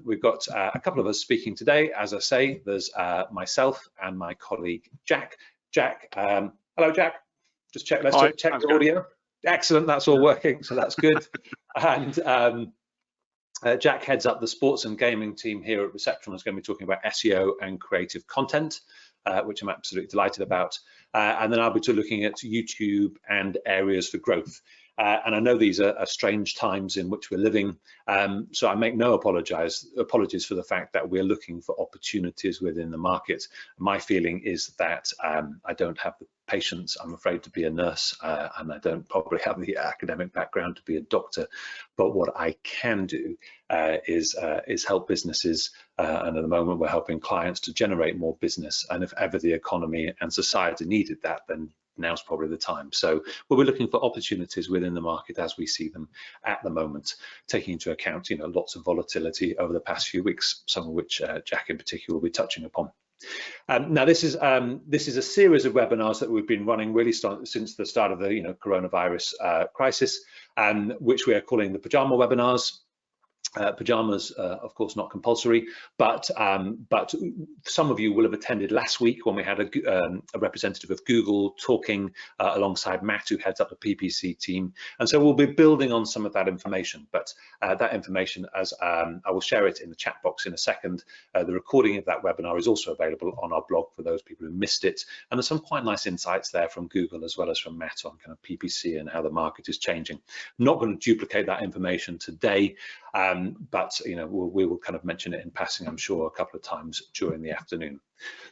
We've got a couple of us speaking today. As I say, there's myself and my colleague Jack. Jack, hello Jack. Just check. Let's check the audio. Excellent. That's all working. So that's good. And Jack heads up the sports and gaming team here at Receptional. Is going to be talking about SEO and creative content, which I'm absolutely delighted about. And then I'll be looking at YouTube and areas for growth. And I know these are strange times in which we're living, so I make no apologies for the fact that we're looking for opportunities within the market. My feeling is that I don't have the patience, I'm afraid, to be a nurse, and I don't probably have the academic background to be a doctor. But what I can do is help businesses, and at the moment we're helping clients to generate more business. And if ever the economy and society needed that, then now's probably the time. So we'll be looking for opportunities within the market as we see them at the moment, taking into account, lots of volatility over the past few weeks, some of which Jack in particular will be touching upon. Now this is a series of webinars that we've been running really since the start of the coronavirus crisis, which we are calling the pajama webinars. Pajamas, of course, not compulsory, but some of you will have attended last week when we had a representative of Google talking alongside Matt, who heads up the PPC team. And so we'll be building on some of that information, but that information, as I will share it in the chat box in a second. The recording of that webinar is also available on our blog for those people who missed it. And there's some quite nice insights there from Google as well as from Matt on kind of PPC and how the market is changing. I'm not going to duplicate that information today. But we will kind of mention it in passing, I'm sure, a couple of times during the afternoon.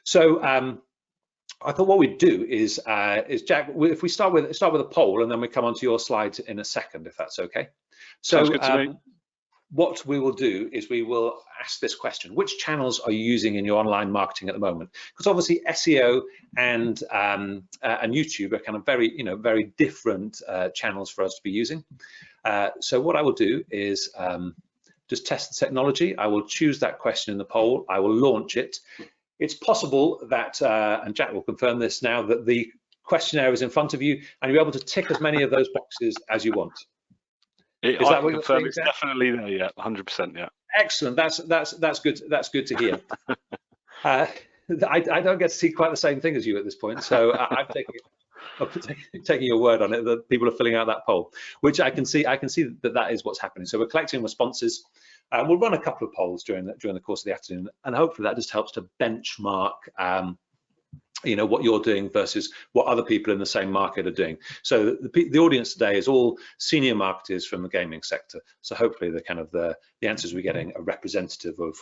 So I thought what we'd do is Jack, if we start with a poll, and then we come onto your slides in a second, if that's okay. So sounds good to me. What we will do is we will ask this question: which channels are you using in your online marketing at the moment? Because obviously SEO and YouTube are kind of very different channels for us to be using. So what I will do is just test the technology. I will choose that question in the poll. I will launch it. It's possible that, and Jack will confirm this now, that the questionnaire is in front of you and you're able to tick as many of those boxes as you want. I can confirm it's definitely there, yeah, 100%, yeah. Excellent. That's good. That's good to hear. I don't get to see quite the same thing as you at this point, so I'm taking your word on it that people are filling out that poll, which I can see that is what's happening. So we're collecting responses. We'll run a couple of polls during the course of the afternoon, and hopefully that just helps to benchmark what you're doing versus what other people in the same market are doing. So the audience today is all senior marketers from the gaming sector. So hopefully the answers we're getting are representative of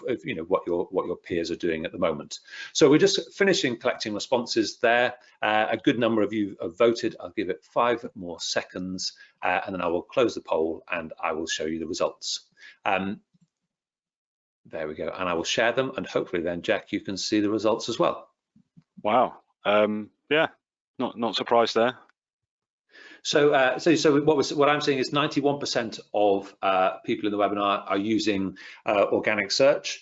what your peers are doing at the moment. So we're just finishing collecting responses there. A good number of you have voted. I'll give it 5 more seconds, and then I will close the poll and I will show you the results. There we go, and I will share them, and hopefully then, Jack, you can see the results as well. Wow. Yeah, not surprised there. So what I'm seeing is 91% of people in the webinar are using organic search,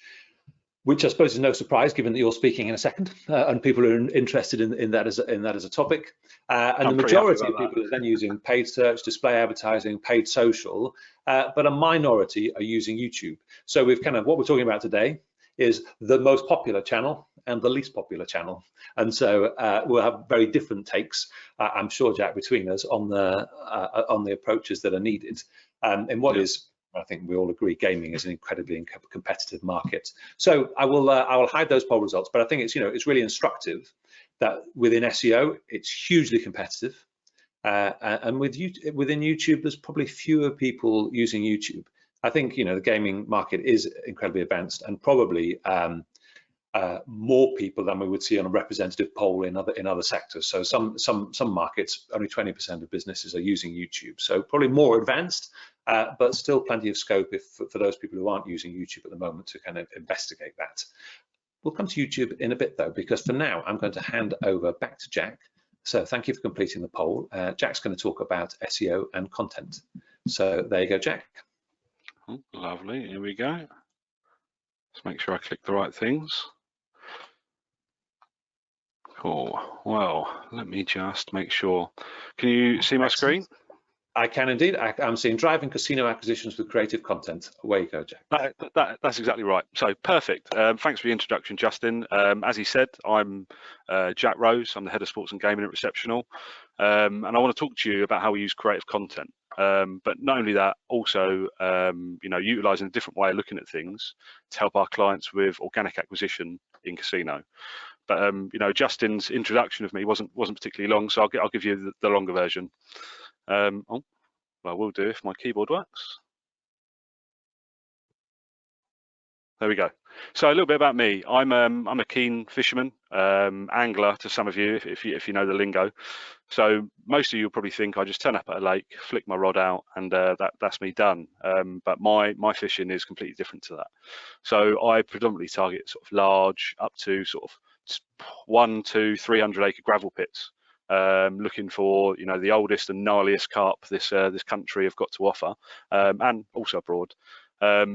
which I suppose is no surprise given that you're speaking in a second, and people are interested in that as a topic. And the majority of people are then using paid search, display advertising, paid social, but a minority are using YouTube. So we've what we're talking about today is the most popular channel and the least popular channel, and so we'll have very different takes, I'm sure, Jack, between us on the approaches that are needed, in what is, I think we all agree, gaming is an incredibly competitive market. So I will hide those poll results, but I think it's really instructive that within SEO it's hugely competitive, and within YouTube there's probably fewer people using YouTube. I think the gaming market is incredibly advanced, and probably more people than we would see on a representative poll in other sectors. So some markets, only 20% of businesses are using YouTube. So probably more advanced, but still plenty of scope for those people who aren't using YouTube at the moment to kind of investigate that. We'll come to YouTube in a bit though, because for now I'm going to hand over back to Jack. So thank you for completing the poll. Jack's going to talk about SEO and content. So there you go, Jack. Oh, lovely, here we go. Let's make sure I click the right things. Cool. Well, let me just make sure. Can you see my screen? I can indeed. I'm seeing driving casino acquisitions with creative content. Away you go, Jack. That's exactly right. So perfect. Thanks for the introduction, Justin. As he said, I'm Jack Rose. I'm the head of sports and gaming at Receptional, and I want to talk to you about how we use creative content. But not only that, also utilising a different way of looking at things to help our clients with organic acquisition in casino. But Justin's introduction of me wasn't particularly long, so I'll give you the longer version. Well, we'll do if my keyboard works. There we go. So a little bit about me. I'm a keen fisherman, angler to some of you, if you know the lingo. So most of you will probably think I just turn up at a lake, flick my rod out, and that's me done. But my fishing is completely different to that. So I predominantly target sort of large, up to sort of 1 to 300 acre gravel pits. Looking for the oldest and gnarliest carp this country have got to offer, and also abroad. Yeah,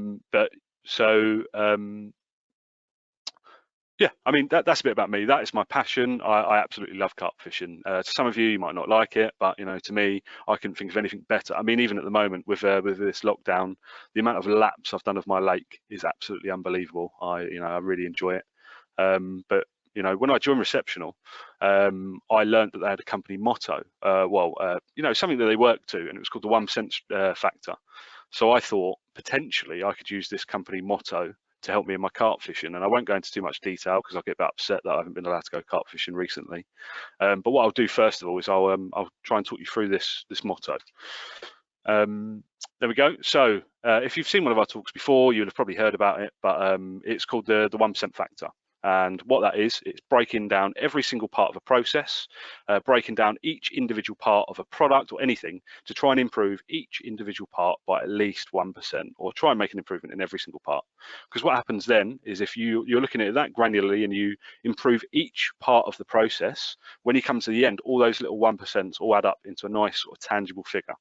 I mean that's a bit about me. That is my passion. I absolutely love carp fishing. To some of you might not like it, but to me, I couldn't think of anything better. I mean, even at the moment with this lockdown, the amount of laps I've done of my lake is absolutely unbelievable. I really enjoy it. But when I joined Receptional, I learned that they had a company motto, something that they worked to, and it was called the 1% factor. So I thought potentially I could use this company motto to help me in my carp fishing. And I won't go into too much detail because I'll get a bit upset that I haven't been allowed to go carp fishing recently. But what I'll do first of all is I'll try and talk you through this motto. There we go. So if you've seen one of our talks before, you'll have probably heard about it, but it's called the 1% factor. And what that is, it's breaking down every single part of a process, breaking down each individual part of a product or anything to try and improve each individual part by at least 1%, or try and make an improvement in every single part. Because what happens then is if you're looking at it that granularly and you improve each part of the process, when you come to the end, all those little 1% all add up into a nice sort of tangible figure.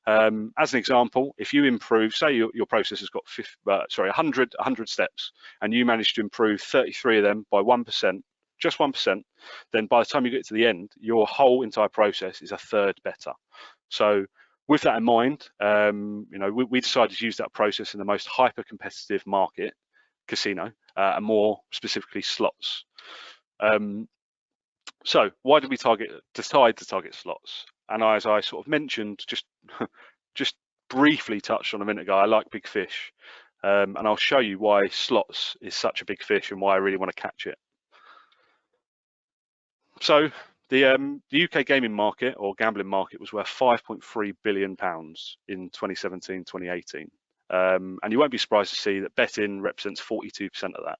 As an example, if you improve, say your process has got 100 steps, and you manage to improve 33 of them by 1%, just 1%, then by the time you get to the end, your whole entire process is a third better. So with that in mind, we decided to use that process in the most hyper-competitive market, casino, and more specifically slots. So why did we decide to target slots? And as I sort of mentioned, just briefly touched on a minute ago, I like big fish. And I'll show you why slots is such a big fish and why I really want to catch it. So the UK gaming market or gambling market was worth £5.3 billion in 2017-2018. And you won't be surprised to see that betting represents 42% of that.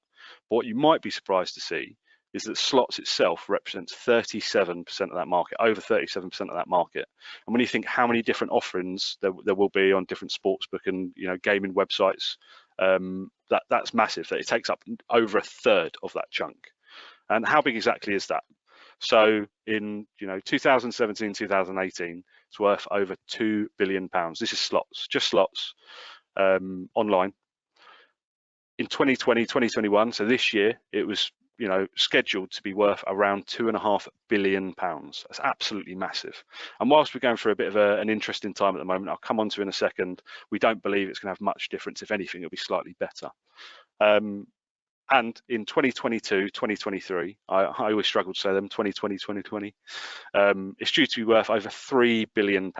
But what you might be surprised to see is that slots itself represents 37% of that market, over 37% of that market. And when you think how many different offerings there will be on different sportsbook and gaming websites, that's massive. That it takes up over a third of that chunk. And how big exactly is that? So in 2017, 2018, it's worth over £2 billion. This is slots, just slots, online. In 2020, 2021, so this year, it was scheduled to be worth around £2.5 billion. That's absolutely massive. And whilst we're going through a bit of an interesting time at the moment, I'll come on to in a second, we don't believe it's going to have much difference. If anything, it'll be slightly better. And in 2022, 2023, I always struggle to say them, 2020, 2020, it's due to be worth over £3 billion.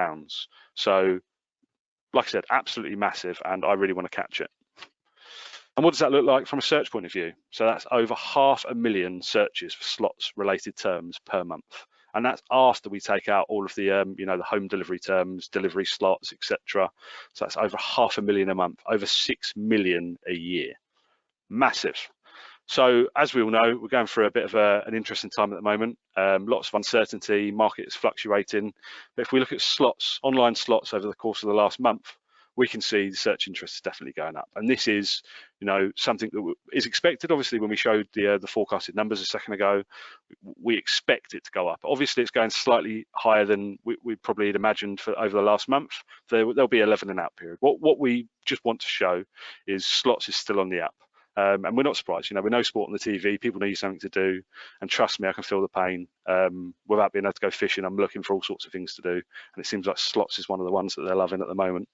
So, like I said, absolutely massive, and I really want to catch it. And what does that look like from a search point of view? So that's over 500,000 searches for slots related terms per month. And that's after we take out all of the, the home delivery terms, delivery slots, etc. So that's over 500,000 a month, over 6 million a year. Massive. So as we all know, we're going through a bit of an interesting time at the moment. Lots of uncertainty, market is fluctuating. But if we look at slots, online slots over the course of the last month, we can see the search interest is definitely going up. And this is, something that is expected. Obviously, when we showed the forecasted numbers a second ago, we expect it to go up. Obviously, it's going slightly higher than we probably had imagined for over the last month. There'll be a leveling out period. What we just want to show is slots is still on the up. And we're not surprised. You know, we know sport on the TV, people need something to do, and trust me, I can feel the pain. Without being able to go fishing, I'm looking for all sorts of things to do, and it seems like slots is one of the ones that they're loving at the moment.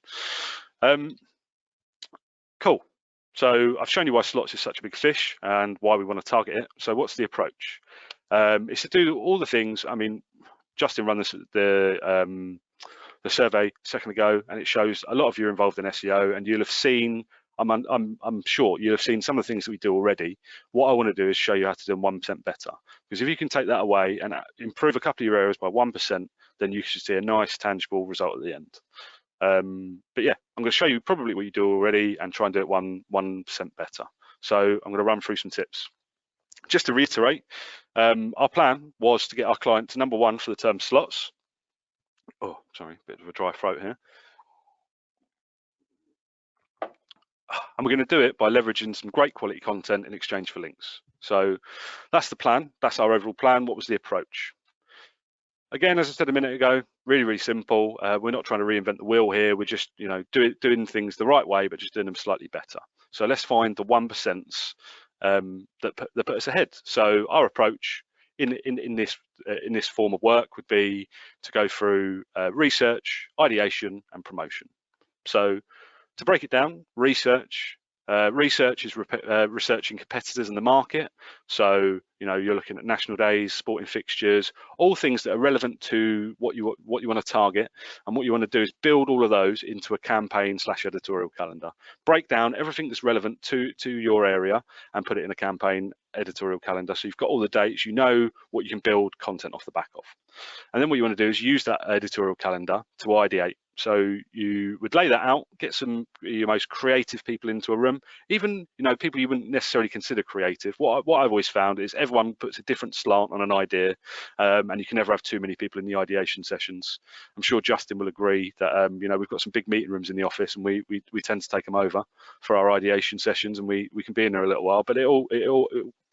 Cool. So I've shown you why slots is such a big fish and why we want to target it. So what's the approach? It's to do all the things. I mean, Justin ran the survey a second ago, and it shows a lot of you are involved in SEO, and you'll have seen, I'm sure you'll have seen some of the things that we do already. What I want to do is show you how to do them 1% better, because if you can take that away and improve a couple of your areas by 1%, then you should see a nice tangible result at the end. But yeah, I'm going to show you probably what you do already and try and do it 1% better. So I'm going to run through some tips. Just to reiterate, our plan was to get our client to number 1 for the term slots. Oh, sorry, bit of a dry throat here. And we're going to do it by leveraging some great quality content in exchange for links. So that's the plan. That's our overall plan. What was the approach? Again, as I said a minute ago, really, really simple. We're not trying to reinvent the wheel here. We're just, you know, doing things the right way, but just doing them slightly better. So let's find the 1% that put us ahead. So our approach in this form of work would be to go through research, ideation, and promotion. So to break it down, research is researching competitors in the market. So, you know, you're looking at national days, sporting fixtures, all things that are relevant to what you want to target. And what you want to do is build all of those into a campaign/editorial calendar. Break down everything that's relevant to your area and put it in a campaign editorial calendar. So you've got all the dates, you know what you can build content off the back of. And then what you want to do is use that editorial calendar to ideate. So you would lay that out, get some your most creative people into a room, even, you know, people you wouldn't necessarily consider creative. What I've always found is everyone puts a different slant on an idea, and you can never have too many people in the ideation sessions. I'm sure Justin will agree that you know, we've got some big meeting rooms in the office, and we tend to take them over for our ideation sessions, and we can be in there a little while, but it all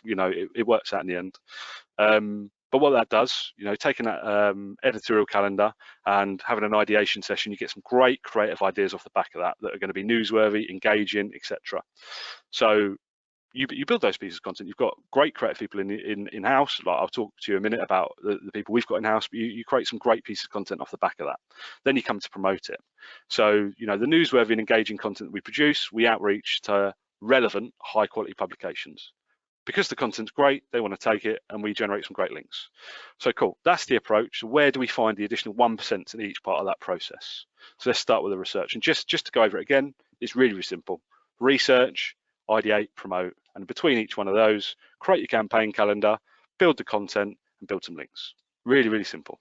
you know, it works out in the end. But what that does, you know, taking that editorial calendar and having an ideation session, you get some great creative ideas off the back of that are going to be newsworthy, engaging, etc. So you build those pieces of content. You've got great creative people in-house. Like I'll talk to you in a minute about the people we've got in-house, but you create some great pieces of content off the back of that. Then you come to promote it. So, you know, the newsworthy and engaging content that we produce, we outreach to relevant, high-quality publications. Because the content's great, they want to take it, and we generate some great links. So cool, that's the approach. So where do we find the additional 1% in each part of that process? So let's start with the research. And just to go over it again, it's really, really simple. Research, ideate, promote, and between each one of those, create your campaign calendar, build the content, and build some links. Really, really simple.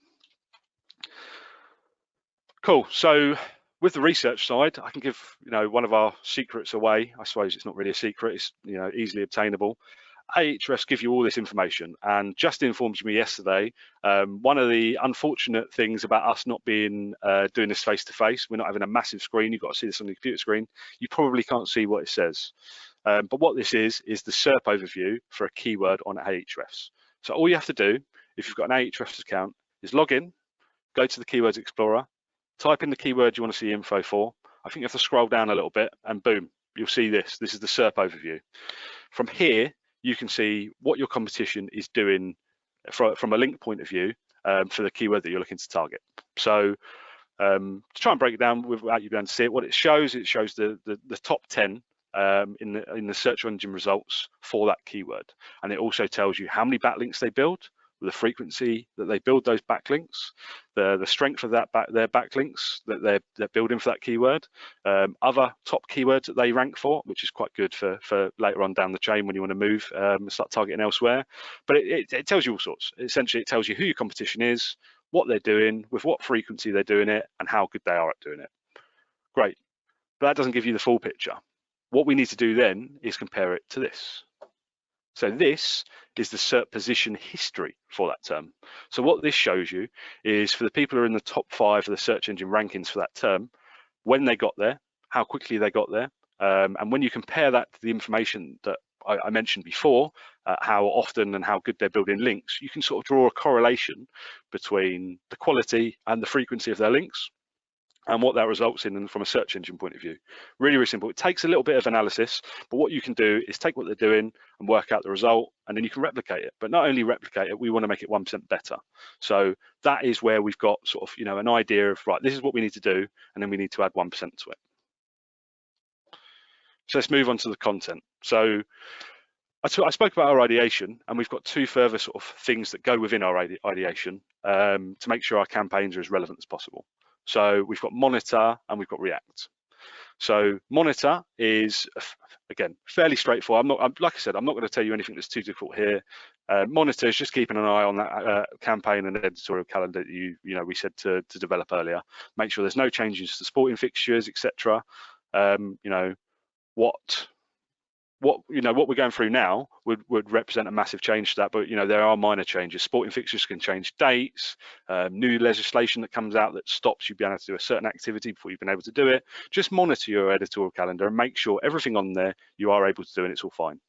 Cool, so with the research side, I can give, you know, one of our secrets away. I suppose it's not really a secret, it's, you know, easily obtainable. Ahrefs give you all this information, and just informed me yesterday, one of the unfortunate things about us not being doing this face-to-face, we're not having a massive screen, you've got to see this on the computer screen, you probably can't see what it says. But what this is the SERP overview for a keyword on Ahrefs. So all you have to do, if you've got an Ahrefs account, is log in, go to the Keywords Explorer, type in the keyword you want to see info for. I think you have to scroll down a little bit, and boom, you'll see this. This is the SERP overview. From here, you can see what your competition is doing from a link point of view for the keyword that you're looking to target. So to try and break it down without you being able to see it, what it shows the top 10 in the search engine results for that keyword. And it also tells you how many backlinks they build, the frequency that they build those backlinks, the strength of their backlinks that they're building for that keyword, other top keywords that they rank for, which is quite good for later on down the chain when you want to move and start targeting elsewhere. But it tells you all sorts. Essentially, it tells you who your competition is, what they're doing, with what frequency they're doing it, and how good they are at doing it. Great, but that doesn't give you the full picture. What we need to do then is compare it to this. So this is the SERP position history for that term. So what this shows you is for the people who are in the top 5 of the search engine rankings for that term, when they got there, how quickly they got there, and when you compare that to the information that I mentioned before, how often and how good they're building links, you can sort of draw a correlation between the quality and the frequency of their links. and what that results in from a search engine point of view. Really, really simple. It takes a little bit of analysis, but what you can do is take what they're doing and work out the result, and then you can replicate it. But not only replicate it, we want to make it 1% better. So that is where we've got sort of, an idea of, right, this is what we need to do, and then we need to add 1% to it. So let's move on to the content. So I spoke about our ideation, and we've got two further sort of things that go within our ideation to make sure our campaigns are as relevant as possible. So we've got monitor and we've got react. So monitor is, again, fairly straightforward. Like I said, I'm not going to tell you anything that's too difficult here. Monitor is just keeping an eye on that campaign and editorial calendar that we said to develop earlier. Make sure there's no changes to sporting fixtures, etc. What we're going through now would represent a massive change to that, but there are minor changes. Sporting fixtures can change dates, new legislation that comes out that stops you being able to do a certain activity before you've been able to do it. Just monitor your editorial calendar and make sure everything on there you are able to do and it's all fine.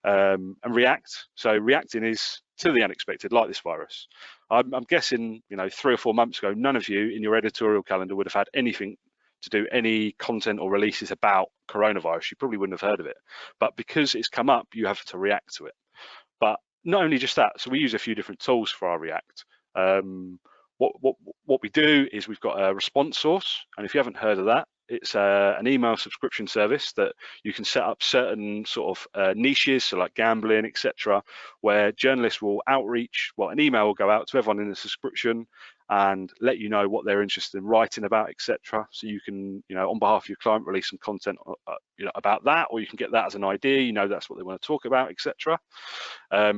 And react, so reacting is to the unexpected, like this virus. I'm guessing 3 or 4 months ago, none of you in your editorial calendar would have had anything to do any content or releases about coronavirus. You probably wouldn't have heard of it, but because it's come up, you have to react to it. But not only just that, so we use a few different tools for our react. What we do is we've got a response source, and if you haven't heard of that, it's an email subscription service that you can set up certain sort of niches, so like gambling, etc., where journalists will outreach. Well, an email will go out to everyone in the subscription and let you know what they're interested in writing about, etc. So you can, on behalf of your client, release some content, about that, or you can get that as an idea. That's what they want to talk about, etc.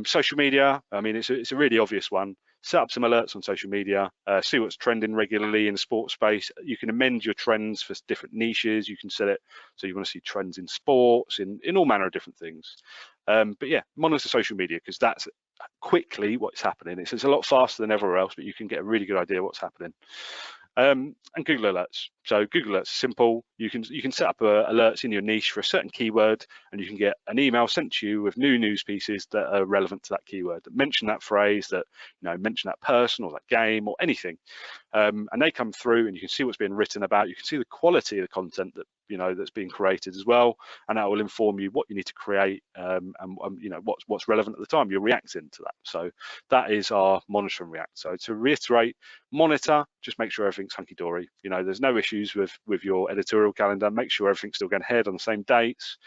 Social media. I mean, it's a really obvious one. Set up some alerts on social media, see what's trending regularly in the sports space. You can amend your trends for different niches. You can set it so you want to see trends in sports, in all manner of different things. But yeah, monitor social media, because that's quickly what's happening. It's a lot faster than everywhere else, but you can get a really good idea what's happening. And Google Alerts. So Google Alerts, simple. You can set up alerts in your niche for a certain keyword, and you can get an email sent to you with new news pieces that are relevant to that keyword, that mention that phrase, that mention that person or that game or anything. And they come through, and you can see what's being written about. You can see the quality of the content that that's being created as well, and that will inform you what you need to create and what's relevant at the time you're reacting to that. So that is our monitor and react. So to reiterate, monitor, just make sure everything's hunky-dory. There's no issues with your editorial calendar. Make sure everything's still going ahead on the same dates.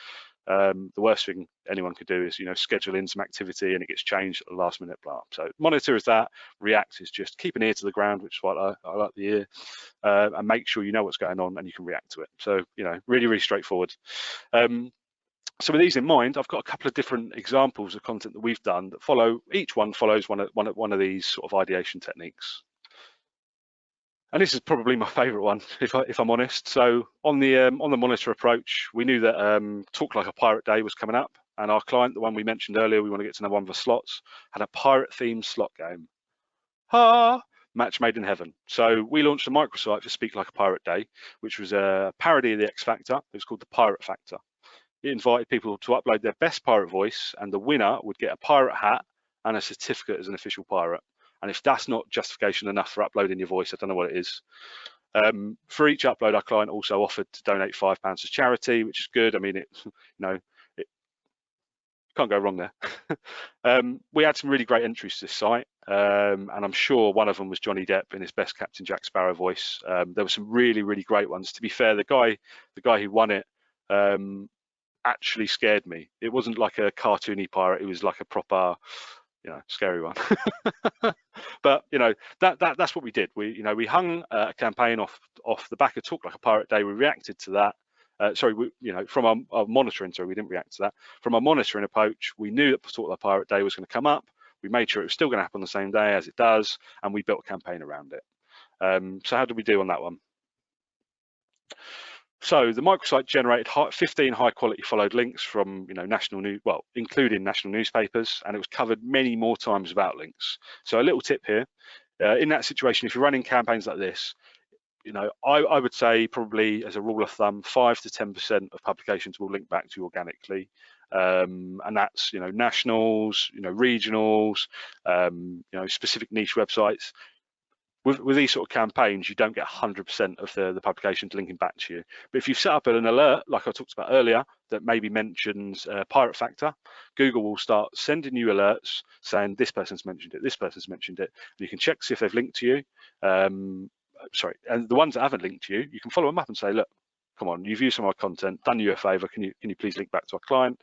The worst thing anyone could do is schedule in some activity and it gets changed at the last minute. Blah. So monitor is that. React is just keep an ear to the ground, which is what I like the ear, and make sure you know what's going on and you can react to it. So really, really straightforward. So with these in mind, I've got a couple of different examples of content that we've done that each one follows one of these sort of ideation techniques. And this is probably my favorite one, if I'm honest. So on the monitor approach, we knew that Talk Like a Pirate Day was coming up, and our client, the one we mentioned earlier, we want to get to know one of the slots, had a pirate-themed slot game. Match made in heaven. So we launched a microsite for Speak Like a Pirate Day, which was a parody of the X Factor. It was called the Pirate Factor. It invited people to upload their best pirate voice, and the winner would get a pirate hat and a certificate as an official pirate. And if that's not justification enough for uploading your voice, I don't know what it is. For each upload, our client also offered to donate £5 to charity, which is good. I mean, it can't go wrong there. We had some really great entries to this site, and I'm sure one of them was Johnny Depp in his best Captain Jack Sparrow voice. There were some really, really great ones. To be fair, the guy who won it actually scared me. It wasn't like a cartoony pirate. It was like a proper, scary one. But that's what we did. We hung a campaign off the back of Talk Like a Pirate Day. We reacted to that. From our monitoring. Sorry, we didn't react to that. From our monitoring approach, we knew that Talk Like a Pirate Day was going to come up. We made sure it was still going to happen the same day as it does, and we built a campaign around it. So how did we do on that one? So the microsite generated 15 high-quality followed links from including national newspapers, and it was covered many more times without links. So a little tip here, in that situation, if you're running campaigns like this, I would say probably as a rule of thumb, 5 to 10% of publications will link back to you organically, and that's nationals, regionals, specific niche websites. with these sort of campaigns, you don't get 100% of the publications linking back to you. But if you've set up an alert, like I talked about earlier, that maybe mentions pirate factor, Google will start sending you alerts saying this person's mentioned it, this person's mentioned it, and you can check to see if they've linked to you. Sorry, and the ones that haven't linked to you, you can follow them up and say, look, come on, you've used some of our content, done you a favor, can you please link back to our client?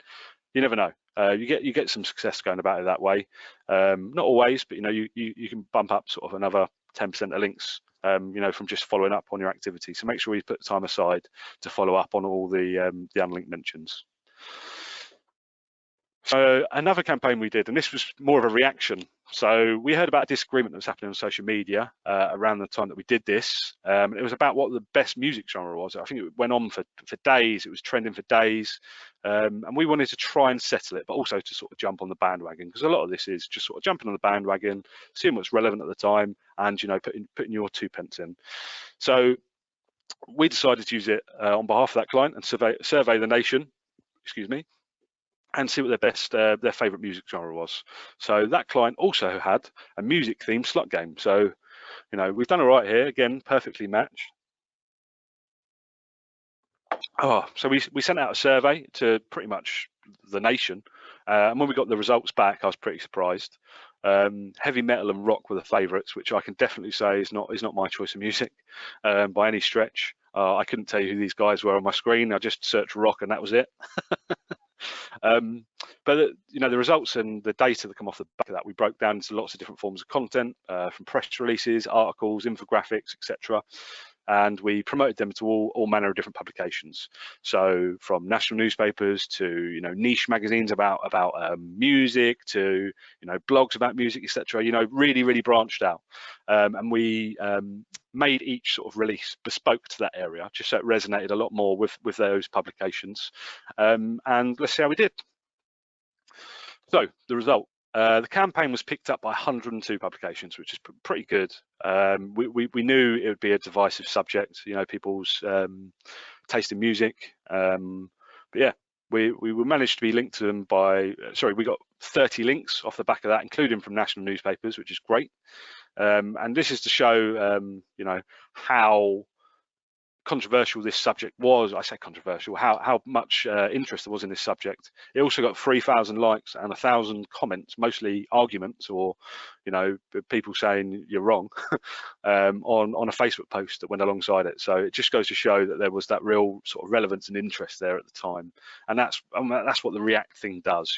You never know. You get some success going about it that way. Not always, but you can bump up sort of another 10% of links, from just following up on your activity. So make sure you put time aside to follow up on all the unlinked mentions. So another campaign we did, and this was more of a reaction. So we heard about a disagreement that was happening on social media around the time that we did this. It was about what the best music genre was. I think it went on for days. It was trending for days. And we wanted to try and settle it, but also to sort of jump on the bandwagon, because a lot of this is just sort of jumping on the bandwagon, seeing what's relevant at the time, and putting your 2 pence in. So we decided to use it on behalf of that client and survey the nation, and see what their favorite music genre was. So that client also had a music themed slot game. So, we've done all right here. Again, perfectly matched. So we sent out a survey to pretty much the nation. And when we got the results back, I was pretty surprised. Heavy metal and rock were the favorites, which I can definitely say is not my choice of music by any stretch. I couldn't tell you who these guys were on my screen. I just searched rock and that was it. But the results and the data that come off the back of that, we broke down into lots of different forms of content, from press releases, articles, infographics, etc. And we promoted them to all manner of different publications. So from national newspapers to niche magazines about music, to blogs about music, etc. Really branched out, and we made each sort of release bespoke to that area, just so it resonated a lot more with those publications. And let's see how we did. So the result. The campaign was picked up by 102 publications, which is pretty good. We knew it would be a divisive subject, people's taste in music. But yeah, we managed to be linked to them we got 30 links off the back of that, including from national newspapers, which is great. And this is to show, how controversial this subject was. I say controversial, how much interest there was in this subject. It also got 3,000 likes and 1,000 comments, mostly arguments or people saying you're wrong, on a Facebook post that went alongside it. So it just goes to show that there was that real sort of relevance and interest there at the time. And that's what the React thing does.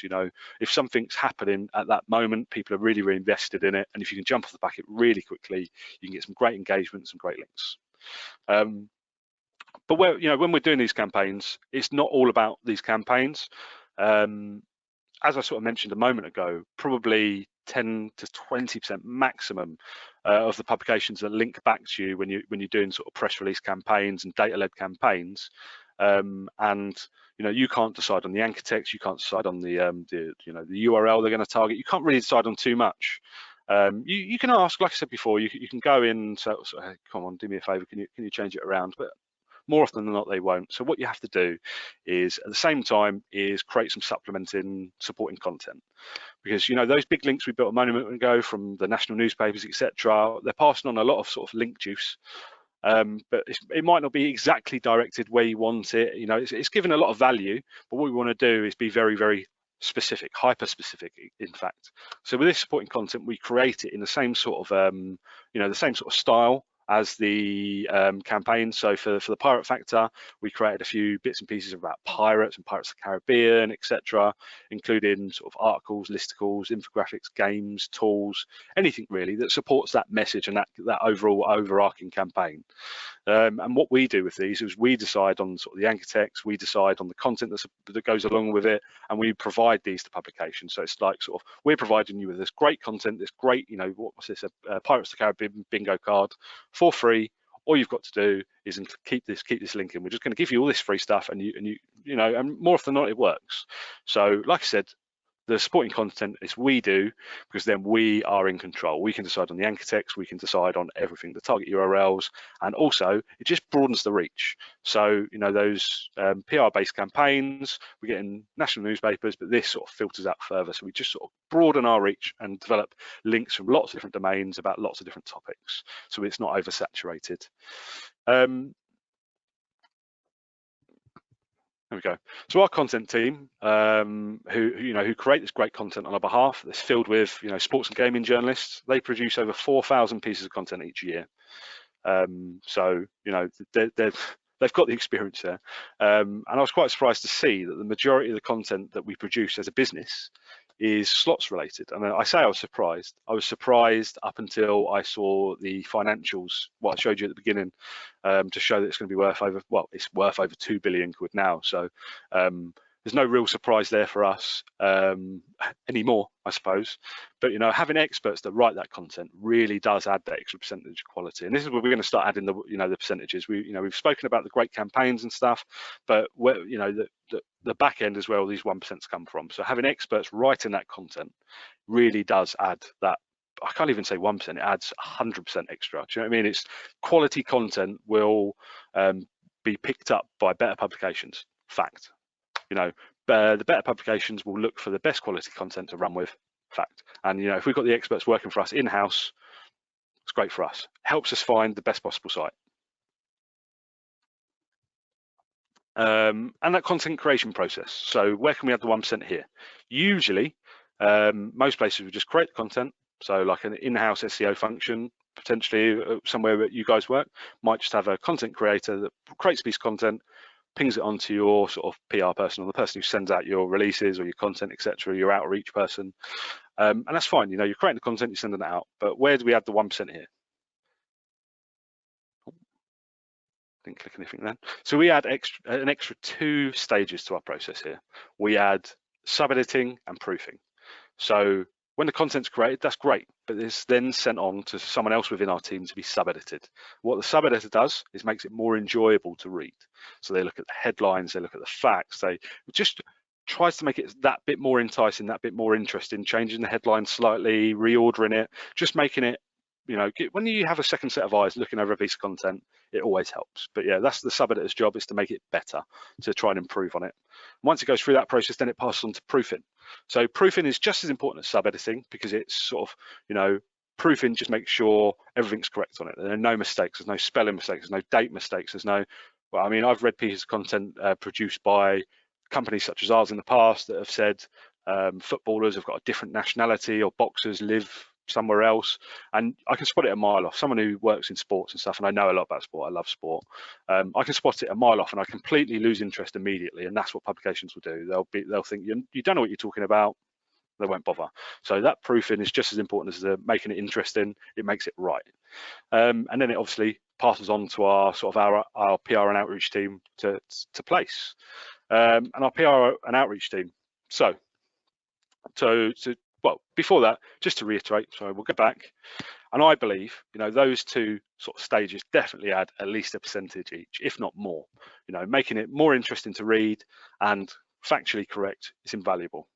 If something's happening at that moment, people are really invested in it, and if you can jump off the back of it really quickly, you can get some great engagement, some great links. But when we're doing these campaigns, it's not all about these campaigns. As I sort of mentioned a moment ago, probably 10 to 20% maximum of the publications that link back to you when you're doing sort of press release campaigns and data-led campaigns. And you can't decide on the anchor text, you can't decide on the URL they're going to target. You can't really decide on too much. You can ask, like I said before, you can go in and say, hey, come on, do me a favor, can you change it around? But more often than not, they won't. So what you have to do is, at the same time, is create some supplementing, supporting content. Because those big links we built a moment ago from the national newspapers, etc., they're passing on a lot of sort of link juice. But it might not be exactly directed where you want it. It's given a lot of value, but what we want to do is be very specific, hyper specific, in fact. So with this supporting content, we create it in the same sort of the same sort of style as the campaign. So for the pirate factor, we created a few bits and pieces about pirates and Pirates of the Caribbean, etc., including sort of articles, listicles, infographics, games, tools, anything really that supports that message and that overall overarching campaign. And what we do with these is we decide on sort of the anchor text, we decide on the content that goes along with it, and we provide these to publications. So it's like sort of we're providing you with this great content, this great, what's this, a Pirates of the Caribbean bingo card for free. All you've got to do is keep this link in. We're just going to give you all this free stuff, and and more often than not, it works. So like I said, The supporting content is we do, because then we are in control. We can decide on the anchor text, we can decide on everything, the target URLs, and also it just broadens the reach. So, you know, those PR-based campaigns, we get in national newspapers, but this sort of filters out further. So we just sort of broaden our reach and develop links from lots of different domains about lots of different topics, so it's not oversaturated. There we go. So our content team, who create this great content on our behalf, that's filled with sports and gaming journalists. They produce over 4,000 pieces of content each year. So they've got the experience there. And I was quite surprised to see that the majority of the content that we produce as a business is slots related. And I say I was surprised. I was surprised up until I saw the financials, what I showed you at the beginning, to show that it's going to be worth over, well, it's worth over 2 billion quid now. So there's no real surprise there for us anymore, I suppose. But having experts that write that content really does add that extra percentage of quality. And this is where we're going to start adding the the percentages. We've spoken about the great campaigns and stuff, but where the back end is where all these 1% come from. So having experts writing that content really does add that. I can't even say 1%, it adds 100% extra. Do you know what I mean? It's quality content will be picked up by better publications. Fact. The better publications will look for the best quality content to run with. Fact. And if we've got the experts working for us in-house, it's great for us. Helps us find the best possible site. And that content creation process. So where can we add the 1% here? Usually, most places will just create the content. So like an in-house SEO function, potentially somewhere that you guys work, might just have a content creator that creates a piece of content, pings it onto your sort of PR person, or the person who sends out your releases or your content, etc., your outreach person. And that's fine. You're creating the content, you're sending it out. But where do we add the 1% here? Didn't click anything then. So we add an extra 2 stages to our process here. We add sub-editing and proofing. So when the content's created, that's great, but it's then sent on to someone else within our team to be sub-edited. What the sub-editor does is makes it more enjoyable to read. So they look at the headlines, they look at the facts, they just tries to make it that bit more enticing, that bit more interesting, changing the headline slightly, reordering it, just making it, when you have a second set of eyes looking over a piece of content, it always helps. But yeah, that's the sub-editor's job, is to make it better, to try and improve on it. Once it goes through that process, then it passes on to proofing. So proofing is just as important as sub-editing, because it's sort of, proofing just makes sure everything's correct on it. There are no mistakes, there's no spelling mistakes, there's no date mistakes, there's no, well, I mean, I've read pieces of content produced by companies such as ours in the past that have said footballers have got a different nationality, or boxers live somewhere else, and I can spot it a mile off. Someone who works in sports and stuff, and I know a lot about sport, I love sport, I can spot it a mile off and I completely lose interest immediately. And that's what publications will do. They'll think you don't know what you're talking about, they won't bother. So that proofing is just as important as making it interesting. It makes it right. And then it obviously passes on to our PR and outreach team to place. And our PR and outreach team. Well, before that, just to reiterate, sorry, we'll go back. And I believe, those 2 sort of stages definitely add at least a percentage each, if not more. Making it more interesting to read and factually correct is invaluable.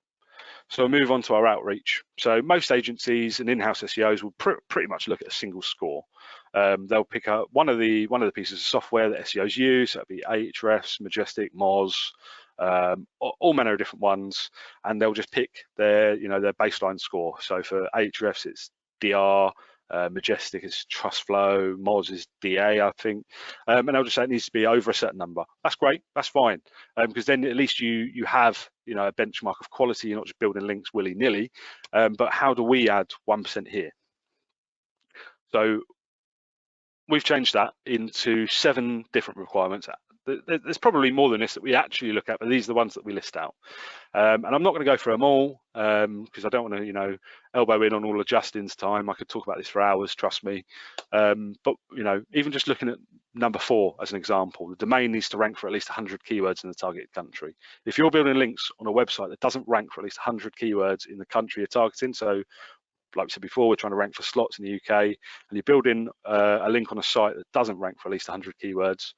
So we'll move on to our outreach. So most agencies and in-house SEOs will pretty much look at a single score. They'll pick up one of the pieces of software that SEOs use. That'll be Ahrefs, Majestic, Moz, all manner of different ones, and they'll just pick their baseline score. So for Ahrefs, it's DR, Majestic is TrustFlow, Moz is DA, I think, and they'll just say it needs to be over a certain number. That's great, that's fine, because then at least you have a benchmark of quality. You're not just building links willy-nilly. But how do we add 1% here? So we've changed that into 7 different requirements. There's probably more than this that we actually look at, but these are the ones that we list out. And I'm not going to go through them all, because I don't want to, elbow in on all of Justin's time. I could talk about this for hours, trust me. But even just looking at number 4 as an example, the domain needs to rank for at least 100 keywords in the targeted country. If you're building links on a website that doesn't rank for at least 100 keywords in the country you're targeting, so like we said before, we're trying to rank for slots in the UK, and you're building a link on a site that doesn't rank for at least 100 keywords,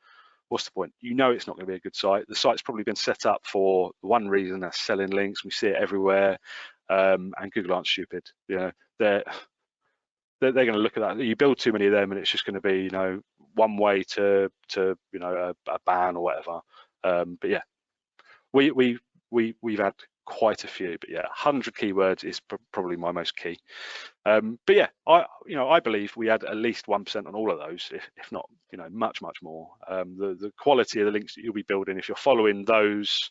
what's the point? You know it's not going to be a good site. The site's probably been set up for one reason, that's selling links. We see it everywhere, and Google aren't stupid. You know, they're going to look at that. You build too many of them, and it's just going to be, you know, one way to you know, a ban or whatever. But yeah, we've had quite a few, but yeah, 100 keywords is probably my most key. But yeah, I believe we had at least 1% on all of those, if not, you know, much more. The quality of the links that you'll be building, if you're following those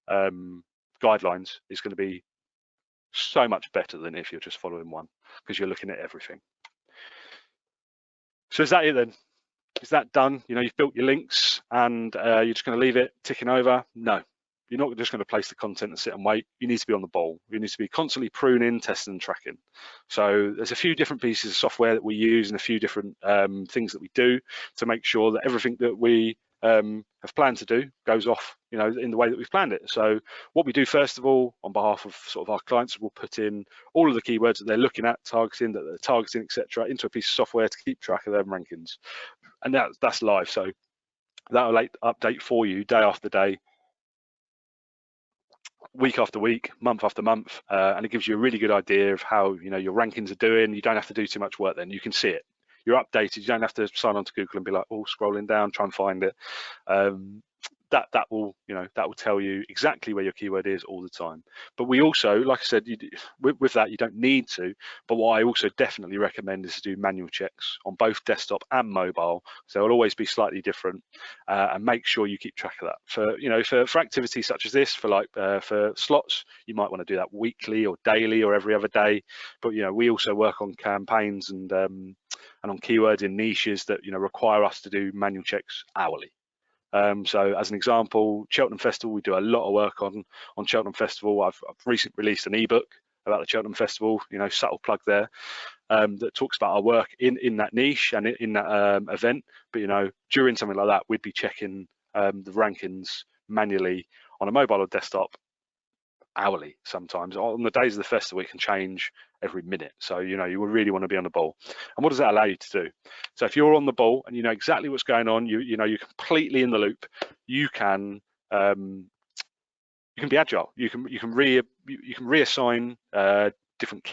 guidelines, is going to be so much better than if you're just following one, because you're looking at everything. So is that it then? Is that done? You know, you've built your links and you're just going to leave it ticking over? No, you're not just going to place the content and sit and wait. You need to be on the ball. You need to be constantly pruning, testing, and tracking. So there's a few different pieces of software that we use and a few different things that we do to make sure that everything that we have planned to do goes off, you know, in the way that we've planned it. So what we do first of all, on behalf of sort of our clients, we'll put in all of the keywords that they're looking at, targeting, etc., into a piece of software to keep track of their rankings, and that's live. So that'll update for you day after day, week after week, month after month, and it gives you a really good idea of how, you know, your rankings are doing. You don't have to do too much work then. You can see it. You're updated. You don't have to sign on to Google and be like, oh, scrolling down, try and find it. That will, you know, that will tell you exactly where your keyword is all the time. But we also, like I said, with that, you don't need to. But what I also definitely recommend is to do manual checks on both desktop and mobile. So it'll always be slightly different, and make sure you keep track of that. For, you know, for activities such as this, for slots, you might want to do that weekly or daily or every other day. But, you know, we also work on campaigns and on keywords in niches that, you know, require us to do manual checks hourly. So as an example, Cheltenham Festival, we do a lot of work on Cheltenham Festival. I've recently released an ebook about the Cheltenham Festival, you know, subtle plug there, that talks about our work in that niche and in that event. But, you know, during something like that, we'd be checking the rankings manually on a mobile or desktop hourly sometimes. On the days of the festival, it can change every minute. So, you know, you will really want to be on the ball. And what does that allow you to do? So if you're on the ball and you know exactly what's going on, you know, you're completely in the loop, you can be agile. You can reassign different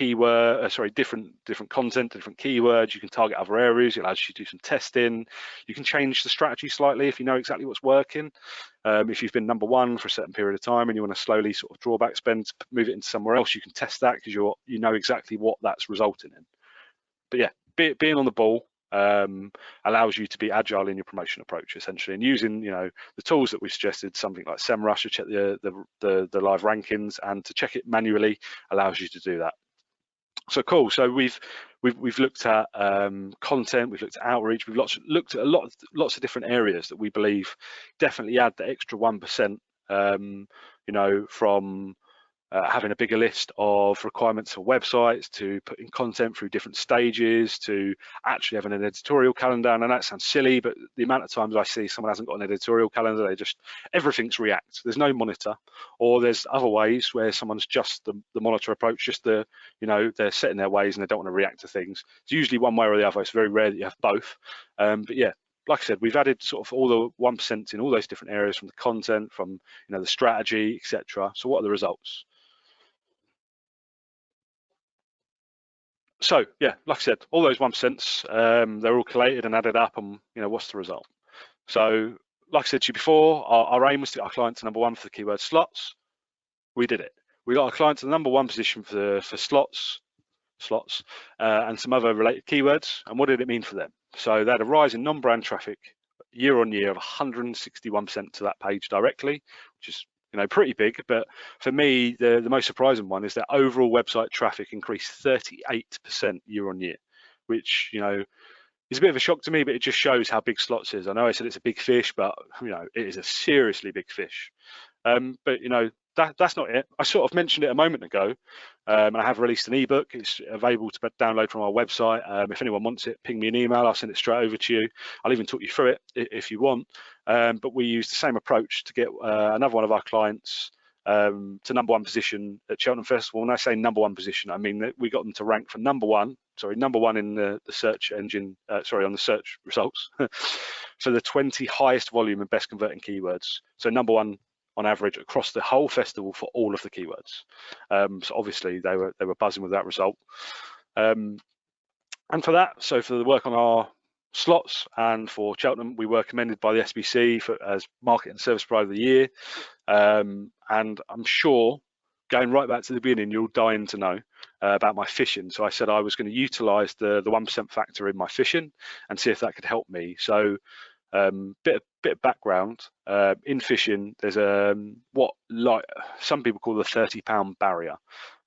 different content, different keywords. You can target other areas. It allows you to do some testing. You can change the strategy slightly if you know exactly what's working. If you've been number one for a certain period of time and you want to slowly sort of draw back spend, move it into somewhere else, you can test that because you know exactly what that's resulting in. But yeah, being on the ball allows you to be agile in your promotion approach, essentially, and using, you know, the tools that we've suggested, something like SEMrush to check the live rankings, and to check it manually allows you to do that. So cool. So we've looked at content, we've looked at outreach, we've looked at lots of different areas that we believe definitely add the extra 1%. You know, from having a bigger list of requirements for websites, to putting content through different stages, to actually having an editorial calendar. And that sounds silly, but the amount of times I see someone hasn't got an editorial calendar, everything's React. There's no monitor, or there's other ways where someone's just the monitor approach, just you know, they're set in their ways and they don't want to react to things. It's usually one way or the other. It's very rare that you have both. But yeah, like I said, we've added sort of all the 1% in all those different areas, from the content, from, you know, the strategy, etc. So what are the results? So yeah, like I said, all those 1%, they're all collated and added up, and, you know, what's the result? So like I said to you before, our aim was to get our client to number one for the keyword slots. We did it. We got our client to the number one position for slots, and some other related keywords. And what did it mean for them? So they had a rise in non-brand traffic year on year of 161% to that page directly, which is, you know, pretty big. But for me, the most surprising one is that overall website traffic increased 38% year on year, which, you know, is a bit of a shock to me, but it just shows how big slots is. I know I said it's a big fish, but, you know, it is a seriously big fish. But, you know, that's not it. I sort of mentioned it a moment ago, and I have released an ebook. It's available to download from our website. If anyone wants it, ping me an email. I'll send it straight over to you. I'll even talk you through it if you want. But we use the same approach to get another one of our clients to #1 position at Cheltenham Festival. When I say #1 position, I mean that we got them to rank for number one in the search engine, on the search results for the 20 highest volume and best converting keywords. So #1 on average across the whole festival for all of the keywords. So obviously they were buzzing with that result. And for that, so for the work on our slots and for Cheltenham, we were commended by the SBC as Market and Service Provider of the Year. And I'm sure, going right back to the beginning, you're dying to know about my fishing. So I said I was going to utilise the 1% factor in my fishing and see if that could help me. So bit of background, in fishing, there's what some people call the £30 barrier.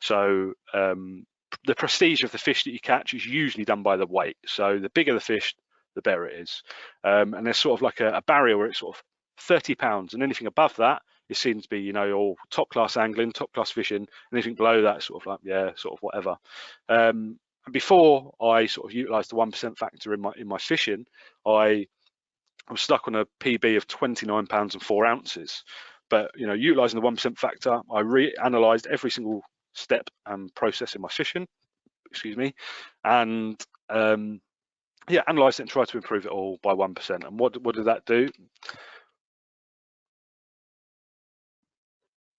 So the prestige of the fish that you catch is usually done by the weight. So the bigger the fish, the better it is. And there's sort of like a barrier where it's sort of £30, and anything above that is seen to be, all top class angling, top class fishing. Anything below that, sort of like, yeah, sort of whatever. And before I sort of utilised the 1% factor in my fishing, I was stuck on a PB of £29 and 4 ounces. But utilising the 1% factor, I reanalysed every single step and process in my fishing, and analysed it and tried to improve it all by 1%. And what did that do?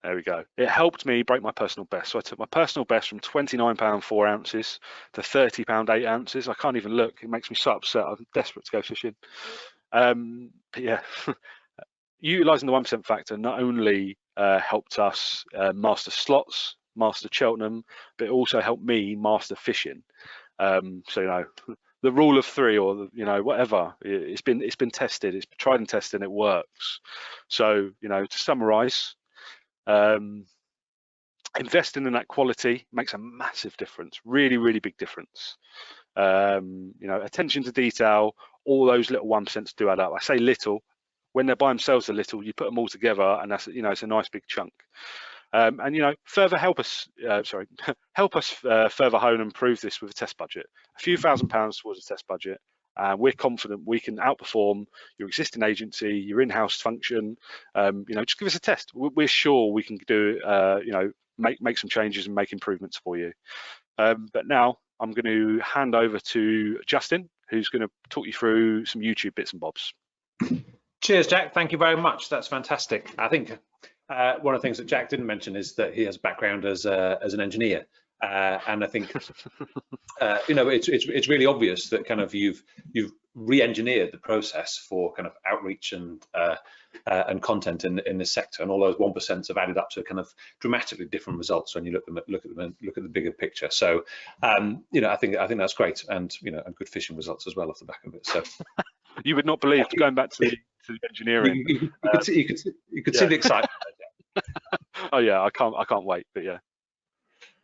There we go. It helped me break my personal best. So I took my personal best from £29 4 ounces to £30 8 ounces. I can't even look. It makes me so upset. I'm desperate to go fishing. But yeah, utilising the 1% factor not only helped us master slots, master Cheltenham, but it also helped me master fishing. So the rule of 3, or whatever, it's been tested, it's been tried and tested, and it works. So to summarise, investing in that quality makes a massive difference, really big difference. Attention to detail, all those little 1% do add up. I say little, when they're by themselves they're little, you put them all together and that's, it's a nice big chunk. And further help us further hone and improve this with a test budget. A few £1,000s towards a test budget. We're confident we can outperform your existing agency, your in-house function. Just give us a test. We're sure we can do, make some changes and make improvements for you. But now I'm going to hand over to Justin, who's going to talk you through some YouTube bits and bobs. Cheers, Jack. Thank you very much. That's fantastic. I think one of the things that Jack didn't mention is that he has a background as an engineer. And I think it's really obvious that kind of you've re-engineered the process for kind of outreach and content in this sector, and all those 1% have added up to kind of dramatically different results when you look at the bigger picture. So I think that's great, and and good fishing results as well off the back of it. So you would not believe, going back to the engineering, you could see the excitement. Oh yeah, I can't wait. But yeah.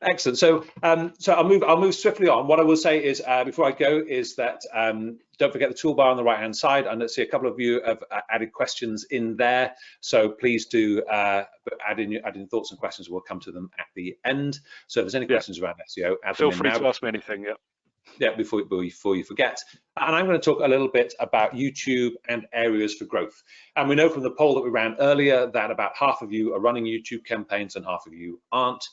Excellent. So I'll move swiftly on. What I will say is before I go is that don't forget the toolbar on the right hand side, and let's see a couple of you have added questions in there. So please do add in thoughts and questions. We'll come to them at the end. So if there's any questions around SEO, feel free to ask me anything. Yeah, before you forget. And I'm going to talk a little bit about YouTube and areas for growth. And we know from the poll that we ran earlier that about half of you are running YouTube campaigns and half of you aren't.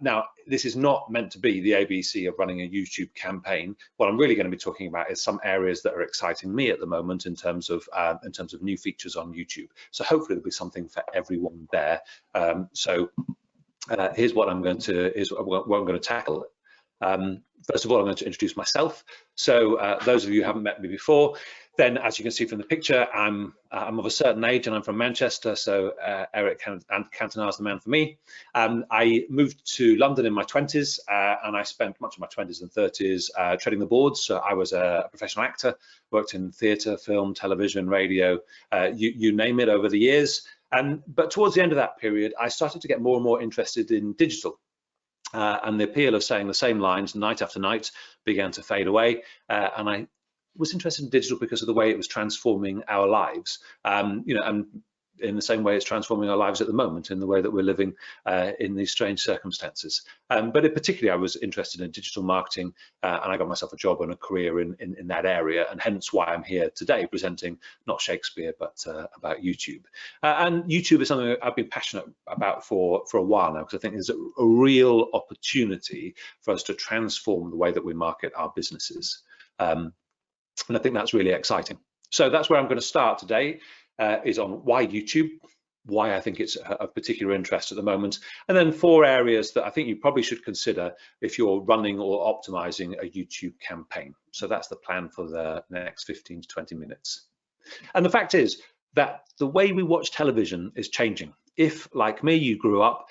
Now, this is not meant to be the ABC of running a YouTube campaign. What I'm really going to be talking about is some areas that are exciting me at the moment in terms of new features on YouTube. So hopefully there'll be something for everyone there. Here's what I'm going to tackle. First of all, I'm going to introduce myself. So those of you who haven't met me before, then as you can see from the picture, I'm of a certain age and I'm from Manchester, so Eric Cantona is the man for me. I moved to London in my 20s and I spent much of my 20s and 30s treading the boards. So I was a professional actor, worked in theatre, film, television, radio, you name it over the years. But towards the end of that period, I started to get more and more interested in digital. And the appeal of saying the same lines night after night began to fade away. And I was interested in digital because of the way it was transforming our lives. And in the same way it's transforming our lives at the moment, in the way that we're living in these strange circumstances. But particularly, I was interested in digital marketing, and I got myself a job and a career in that area, and hence why I'm here today presenting not Shakespeare, but about YouTube. And YouTube is something I've been passionate about for a while now, because I think there's a real opportunity for us to transform the way that we market our businesses. And I think that's really exciting. So that's where I'm going to start today, is on why YouTube, why I think it's of particular interest at the moment, and then 4 areas that I think you probably should consider if you're running or optimizing a YouTube campaign. So that's the plan for the next 15 to 20 minutes. And the fact is that the way we watch television is changing. If, like me, you grew up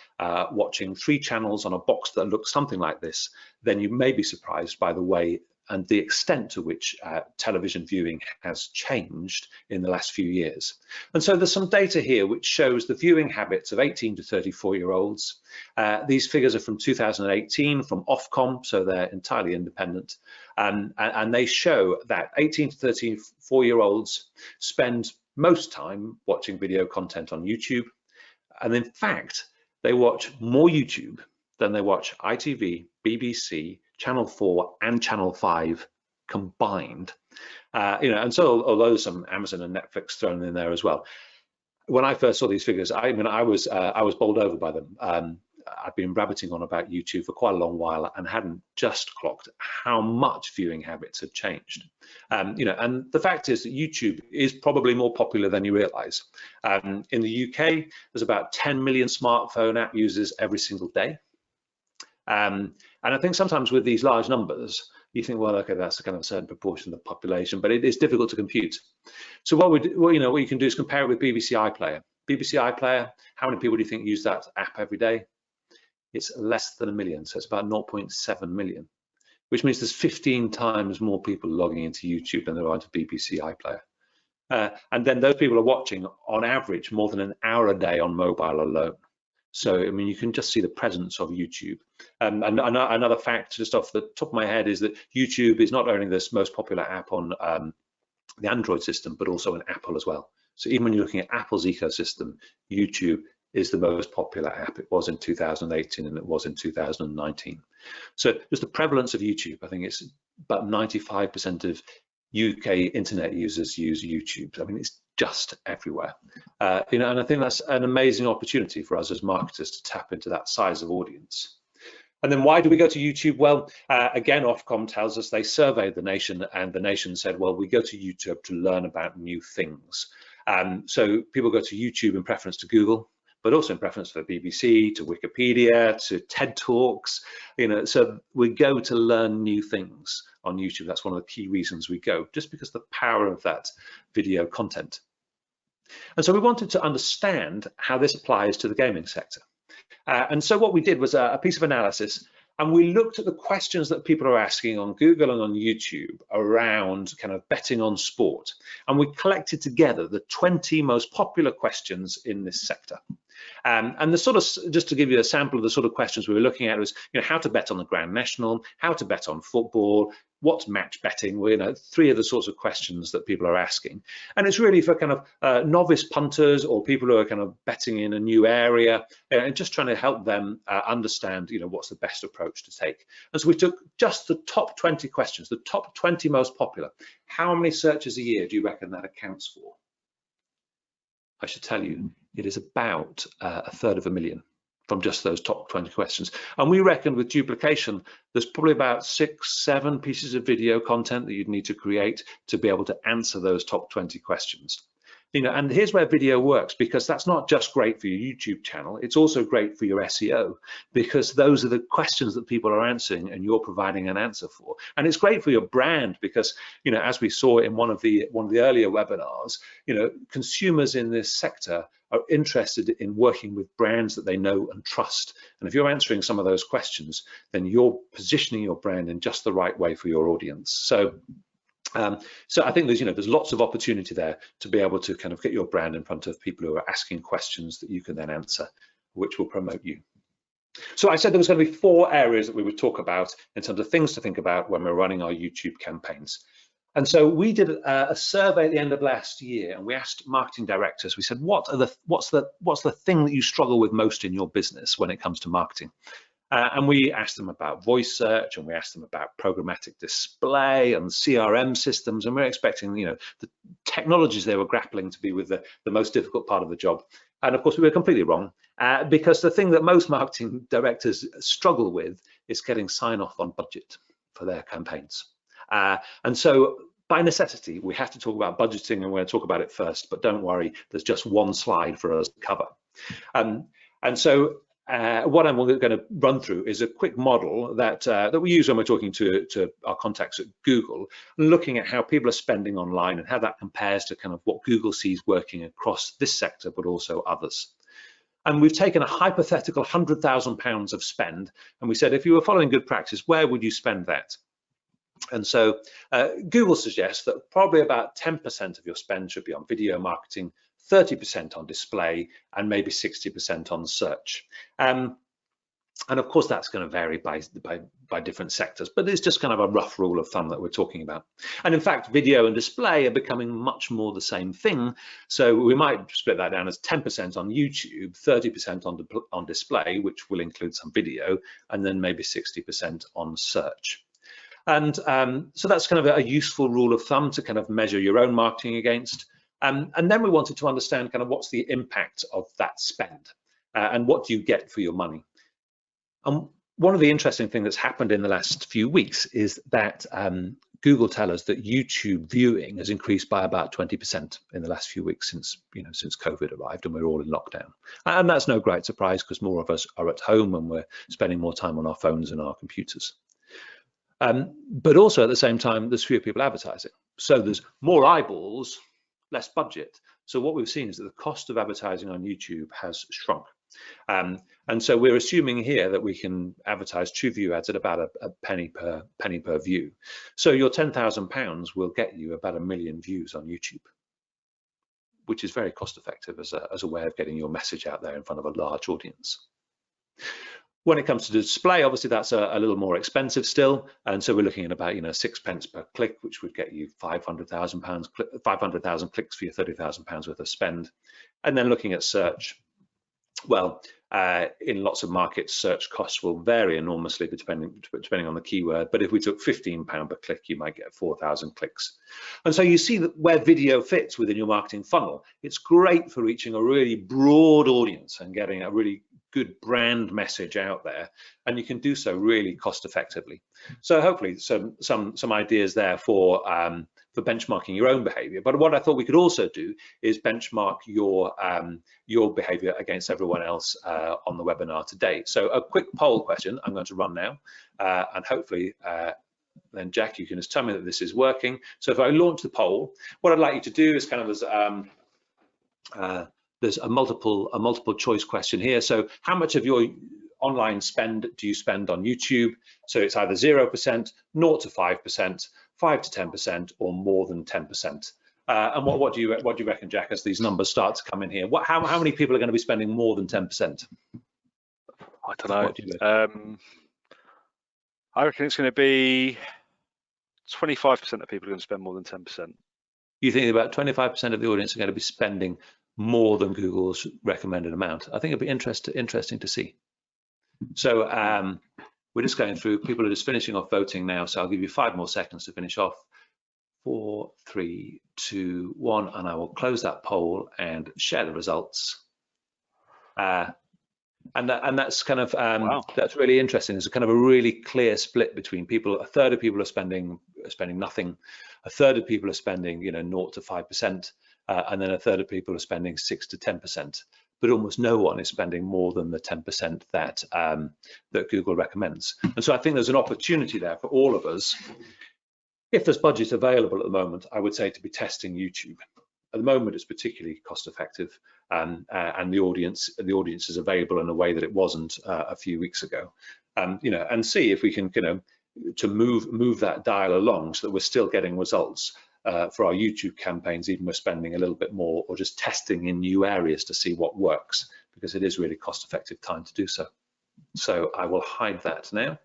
watching 3 channels on a box that looked something like this, then you may be surprised by the way and the extent to which television viewing has changed in the last few years. And so there's some data here which shows the viewing habits of 18 to 34-year-olds. These figures are from 2018 from Ofcom, so they're entirely independent. And they show that 18 to 34-year-olds spend most time watching video content on YouTube. And in fact, they watch more YouTube than they watch ITV, BBC, Channel 4 and Channel 5 combined. And so although there's some Amazon and Netflix thrown in there as well. When I first saw these figures, I was bowled over by them. I've been rabbiting on about YouTube for quite a long while and hadn't just clocked how much viewing habits had changed. And the fact is that YouTube is probably more popular than you realize. In the UK, there's about 10 million smartphone app users every single day. And I think sometimes with these large numbers, you think, well, okay, that's a kind of a certain proportion of the population, but it is difficult to compute. So what you can do is compare it with BBC iPlayer. BBC iPlayer, how many people do you think use that app every day? It's less than 1 million, so it's about 0.7 million, which means there's 15 times more people logging into YouTube than there are into BBC iPlayer. And then those people are watching, on average, more than an hour a day on mobile alone. So, I mean, you can just see the presence of YouTube. And another fact, just off the top of my head, is that YouTube is not only the most popular app on the Android system, but also in Apple as well. So even when you're looking at Apple's ecosystem, YouTube is the most popular app. It was in 2018 and it was in 2019. So just the prevalence of YouTube, I think it's about 95% of UK internet users use YouTube. I mean, it's just everywhere. And I think that's an amazing opportunity for us as marketers to tap into that size of audience. And then why do we go to YouTube? Well, again, Ofcom tells us they surveyed the nation, and the nation said, well, we go to YouTube to learn about new things. So people go to YouTube in preference to Google, but also in preference for the BBC, to Wikipedia, to TED Talks. So we go to learn new things on YouTube. That's one of the key reasons we go, just because the power of that video content. And so we wanted to understand how this applies to the gaming sector. And so what we did was a piece of analysis, and we looked at the questions that people are asking on Google and on YouTube around kind of betting on sport. And we collected together the 20 most popular questions in this sector. And the sort of, just to give you a sample of the sort of questions we were looking at was, how to bet on the Grand National, how to bet on football, what's match betting, 3 of the sorts of questions that people are asking. And it's really for kind of novice punters or people who are kind of betting in a new area, and just trying to help them understand, what's the best approach to take. And so we took just the top 20 questions, the top 20 most popular. How many searches a year do you reckon that accounts for? I should tell you, it is about 1/3 of a million from just those top 20 questions. And we reckon with duplication, there's probably about 6, 7 pieces of video content that you'd need to create to be able to answer those top 20 questions. And here's where video works, because that's not just great for your YouTube channel, it's also great for your SEO, because those are the questions that people are answering and you're providing an answer for. And it's great for your brand because, as we saw in one of the earlier webinars, consumers in this sector are interested in working with brands that they know and trust. And if you're answering some of those questions, then you're positioning your brand in just the right way for your audience. So I think there's lots of opportunity there to be able to kind of get your brand in front of people who are asking questions that you can then answer, which will promote you. So I said there was going to be 4 areas that we would talk about in terms of things to think about when we're running our YouTube campaigns. And so we did a survey at the end of last year, and we asked marketing directors, we said, what's the thing that you struggle with most in your business when it comes to marketing? And we asked them about voice search, and we asked them about programmatic display and CRM systems, and we're expecting, the technologies they were grappling to be with the most difficult part of the job. And of course, we were completely wrong, because the thing that most marketing directors struggle with is getting sign-off on budget for their campaigns. And so by necessity, we have to talk about budgeting, and we're going to talk about it first, but don't worry, there's just one slide for us to cover. And so what I'm going to run through is a quick model that we use when we're talking to our contacts at Google, looking at how people are spending online and how that compares to kind of what Google sees working across this sector, but also others. And we've taken a hypothetical £100,000 of spend, and we said, if you were following good practice, where would you spend that? And so Google suggests that probably about 10% of your spend should be on video marketing, 30% on display, and maybe 60% on search. And of course, that's going to vary by different sectors, but it's just kind of a rough rule of thumb that we're talking about. And in fact, video and display are becoming much more the same thing. So we might split that down as 10% on YouTube, 30% on display, which will include some video, and then maybe 60% on search. And so that's kind of a useful rule of thumb to kind of measure your own marketing against. And then we wanted to understand kind of what's the impact of that spend, and what do you get for your money. And one of the interesting things that's happened in the last few weeks is that Google tell us that YouTube viewing has increased by about 20% in the last few weeks since COVID arrived and we're all in lockdown. And that's no great surprise, because more of us are at home and we're spending more time on our phones and our computers. But also at the same time, there's fewer people advertising. So there's more eyeballs, less budget. So what we've seen is that the cost of advertising on YouTube has shrunk. And so we're assuming here that we can advertise TrueView ads at about a penny per view. So your £10,000 will get you about 1 million views on YouTube, which is very cost effective as a way of getting your message out there in front of a large audience. When it comes to display, obviously that's a little more expensive still, and so we're looking at about 6 pence per click, which would get you 500,000 clicks for your £30,000 worth of spend. And then looking at search, well, in lots of markets, search costs will vary enormously depending on the keyword. But if we took £15 per click, you might get 4,000 clicks. And so you see that where video fits within your marketing funnel, it's great for reaching a really broad audience and getting a really good brand message out there, and you can do so really cost effectively. So hopefully some ideas there for benchmarking your own behavior. But what I thought we could also do is benchmark your behavior against everyone else on the webinar today. So a quick poll question I'm going to run now, and hopefully then Jack, you can just tell me that this is working. So if I launch the poll, what I'd like you to do is kind of there's a multiple choice question here. So how much of your online spend do you spend on YouTube? So it's either 0%, 0 to 5%, 5 to 10%, or more than 10%. And what do you reckon, Jack, as these numbers start to come in here? How many people are going to be spending more than 10%? I don't know. I reckon it's going to be 25% of people are going to spend more than 10%. You think about 25% of the audience are going to be spending more than Google's recommended amount? I think it'd be interesting to see. So we're just going through. People are just finishing off voting now, so I'll give you 5 more seconds to finish off. 4, 3, 2, 1, and I will close that poll and share the results. And that's kind of wow. That's really interesting. There's a kind of a really clear split between people. A third of people are spending nothing. A third of people are spending 0 to 5%, and then a third of people are spending 6 to 10%. But almost no one is spending more than the 10% that that Google recommends. And so I think there's an opportunity there for all of us. If there's budget available at the moment, I would say to be testing YouTube. At the moment, it's particularly cost effective, and the audience is available in a way that it wasn't a few weeks ago. And see if we can to move that dial along so that we're still getting results for our YouTube campaigns, even we're spending a little bit more, or just testing in new areas to see what works, because it is really cost effective time to do so. So I will hide that now,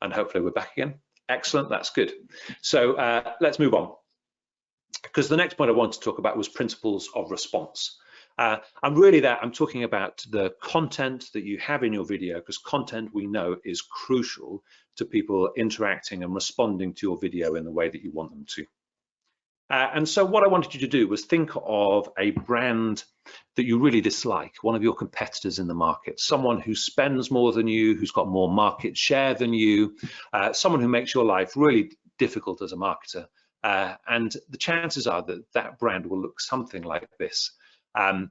and hopefully we're back again. Excellent, that's good. So let's move on, because the next point I want to talk about was principles of response. I'm talking about the content that you have in your video, because content, we know, is crucial to people interacting and responding to your video in the way that you want them to. And so what I wanted you to do was think of a brand that you really dislike, one of your competitors in the market, someone who spends more than you, who's got more market share than you, someone who makes your life really difficult as a marketer. And the chances are that that brand will look something like this. And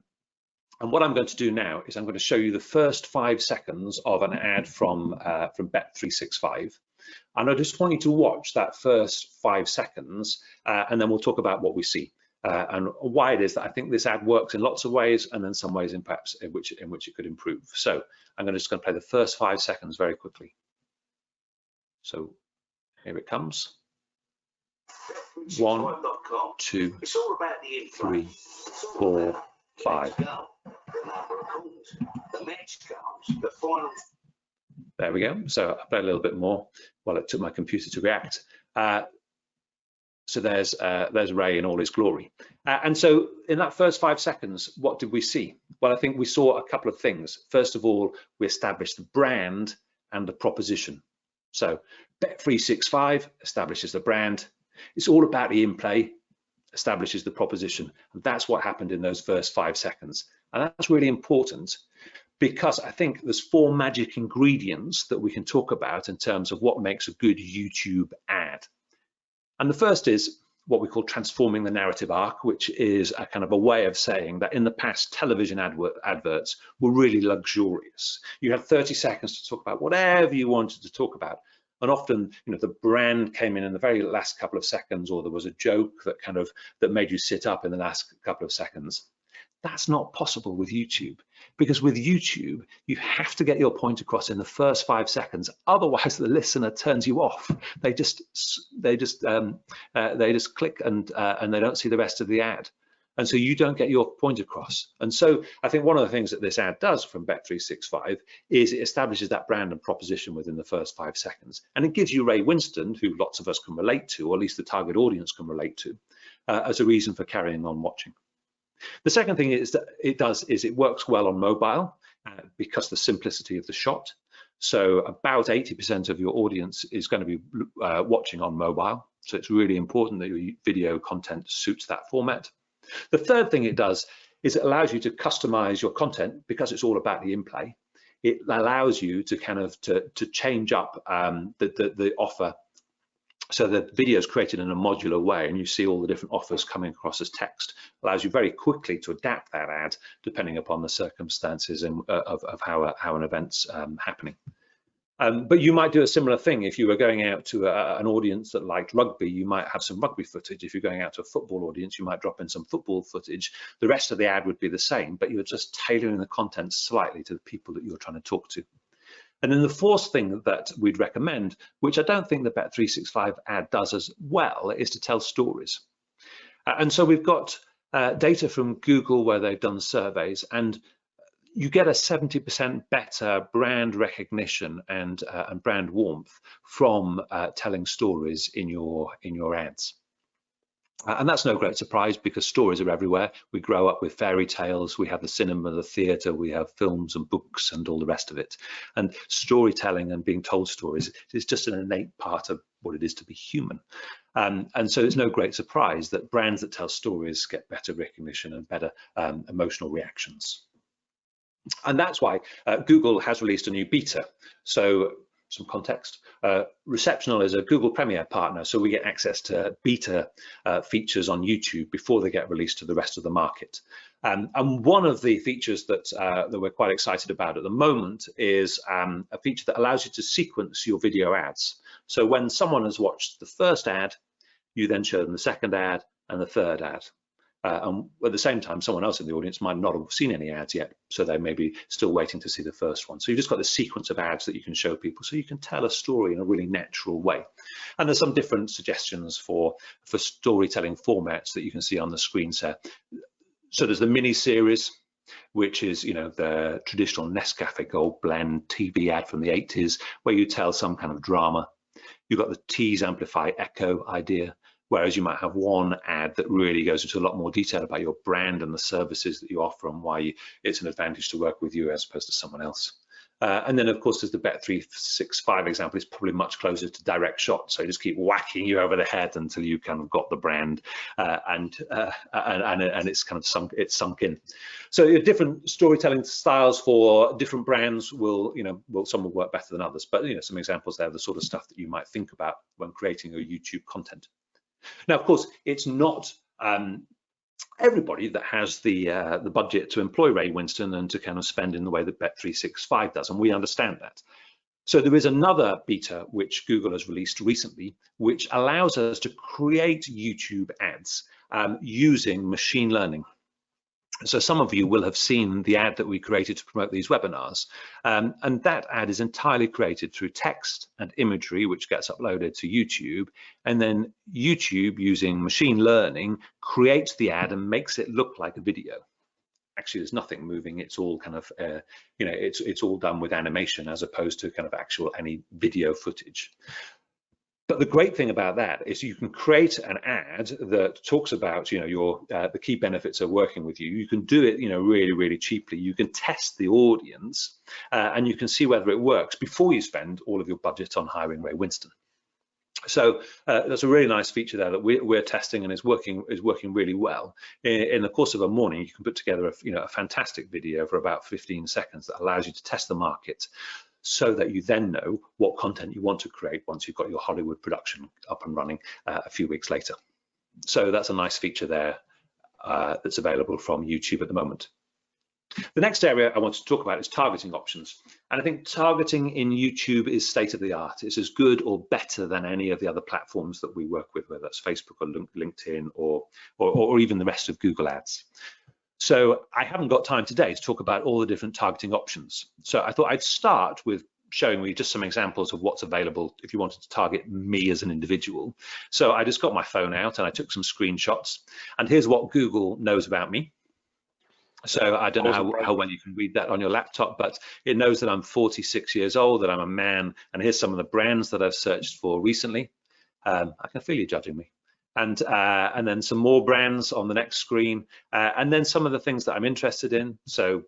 what I'm going to do now is I'm going to show you the first 5 seconds of an ad from Bet365. And I just want you to watch that first 5 seconds, and then we'll talk about what we see and why it is that I think this ad works in lots of ways, and then some ways in perhaps in which it could improve. So I'm just going to play the first 5 seconds very quickly. So here it comes. 1, 2, 3, 4, 5. There we go. So I'll play a little bit more while it took my computer to react. So there's Ray in all his glory. And so in that first 5 seconds, what did we see? Well, I think we saw a couple of things. First of all, we established the brand and the proposition. So Bet365 establishes the brand. It's all about the in-play, establishes the proposition. And that's what happened in those first 5 seconds. And that's really important, because I think there's 4 magic ingredients that we can talk about in terms of what makes a good YouTube ad. And the first is what we call transforming the narrative arc, which is a kind of a way of saying that in the past, television adverts were really luxurious. You had 30 seconds to talk about whatever you wanted to talk about. And often, the brand came in the very last couple of seconds, or there was a joke that made you sit up in the last couple of seconds. That's not possible with YouTube, because with YouTube, you have to get your point across in the first 5 seconds. Otherwise, the listener turns you off. They just click and they don't see the rest of the ad. And so you don't get your point across. And so I think one of the things that this ad does from Bet365 is it establishes that brand and proposition within the first 5 seconds. And it gives you Ray Winston, who lots of us can relate to, or at least the target audience can relate to, as a reason for carrying on watching. The second thing is that it works well on mobile because the simplicity of the shot. So about 80% of your audience is going to be watching on mobile. So it's really important that your video content suits that format. The third thing it does is it allows you to customize your content, because it's all about the in-play. It allows you to to change up the offer, so the video is created in a modular way, and you see all the different offers coming across as text. Allows you very quickly to adapt that ad depending upon the circumstances and of how an event's happening. But you might do a similar thing if you were going out to an audience that liked rugby. You might have some rugby footage. If you're going out to a football audience, you might drop in some football footage. The rest of the ad would be the same, but you're just tailoring the content slightly to the people that you're trying to talk to. And then the fourth thing that we'd recommend, which I don't think the Bet365 ad does as well, is to tell stories. And so we've got data from Google where they've done surveys, and you get a 70% better brand recognition and brand warmth from telling stories in your ads. And that's no great surprise, because stories are everywhere. We grow up with fairy tales, we have the cinema, the theatre, we have films and books and all the rest of it. And storytelling and being told stories is just an innate part of what it is to be human. And so it's no great surprise that brands that tell stories get better recognition and better emotional reactions. And that's why Google has released a new beta. So some context, Receptional is a Google Premier partner, so we get access to beta features on YouTube before they get released to the rest of the market. And one of the features that we're quite excited about at the moment is a feature that allows you to sequence your video ads. So when someone has watched the first ad, you then show them the second ad and the third ad. And at the same time, someone else in the audience might not have seen any ads yet, so they may be still waiting to see the first one. So you've just got the sequence of ads that you can show people, so you can tell a story in a really natural way. And there's some different suggestions for storytelling formats that you can see on the screen there. So there's the mini series, which is, the traditional Nescafe Gold Blend TV ad from the 80s, where you tell some kind of drama. You've got the tease, amplify, echo idea, whereas you might have one ad that really goes into a lot more detail about your brand and the services that you offer and why it's an advantage to work with you as opposed to someone else. And then, of course, there's the Bet365 example. It's probably much closer to direct shot. So just keep whacking you over the head until you kind of got the brand and it's kind of sunk in. So different storytelling styles for different brands some will work better than others. But some examples there, the sort of stuff that you might think about when creating your YouTube content. Now, of course, it's not everybody that has the budget to employ Ray Winston and to kind of spend in the way that Bet365 does, and we understand that. So there is another beta which Google has released recently, which allows us to create YouTube ads using machine learning. So some of you will have seen the ad that we created to promote these webinars, and that ad is entirely created through text and imagery, which gets uploaded to YouTube, and then YouTube, using machine learning, creates the ad and makes it look like a video. Actually, there's nothing moving. It's all kind of, it's all done with animation as opposed to kind of any video footage. But the great thing about that is you can create an ad that talks about, the key benefits of working with you. You can do it, really, really cheaply. You can test the audience and you can see whether it works before you spend all of your budget on hiring Ray Winston. So that's a really nice feature there that we're testing and is working really well. In the course of a morning, you can put together a fantastic video for about 15 seconds that allows you to test the market, so that you then know what content you want to create once you've got your Hollywood production up and running a few weeks later. So that's a nice feature there that's available from YouTube at the moment. The next area I want to talk about is targeting options. And I think targeting in YouTube is state of the art. It's as good or better than any of the other platforms that we work with, whether that's Facebook or LinkedIn or even the rest of Google Ads. So I haven't got time today to talk about all the different targeting options. So I thought I'd start with showing you just some examples of what's available if you wanted to target me as an individual. So I just got my phone out and I took some screenshots, and here's what Google knows about me. So I don't know how well you can read that on your laptop, but it knows that I'm 46 years old, that I'm a man, and here's some of the brands that I've searched for recently. I can feel you judging me. And then some more brands on the next screen, and then some of the things that I'm interested in. So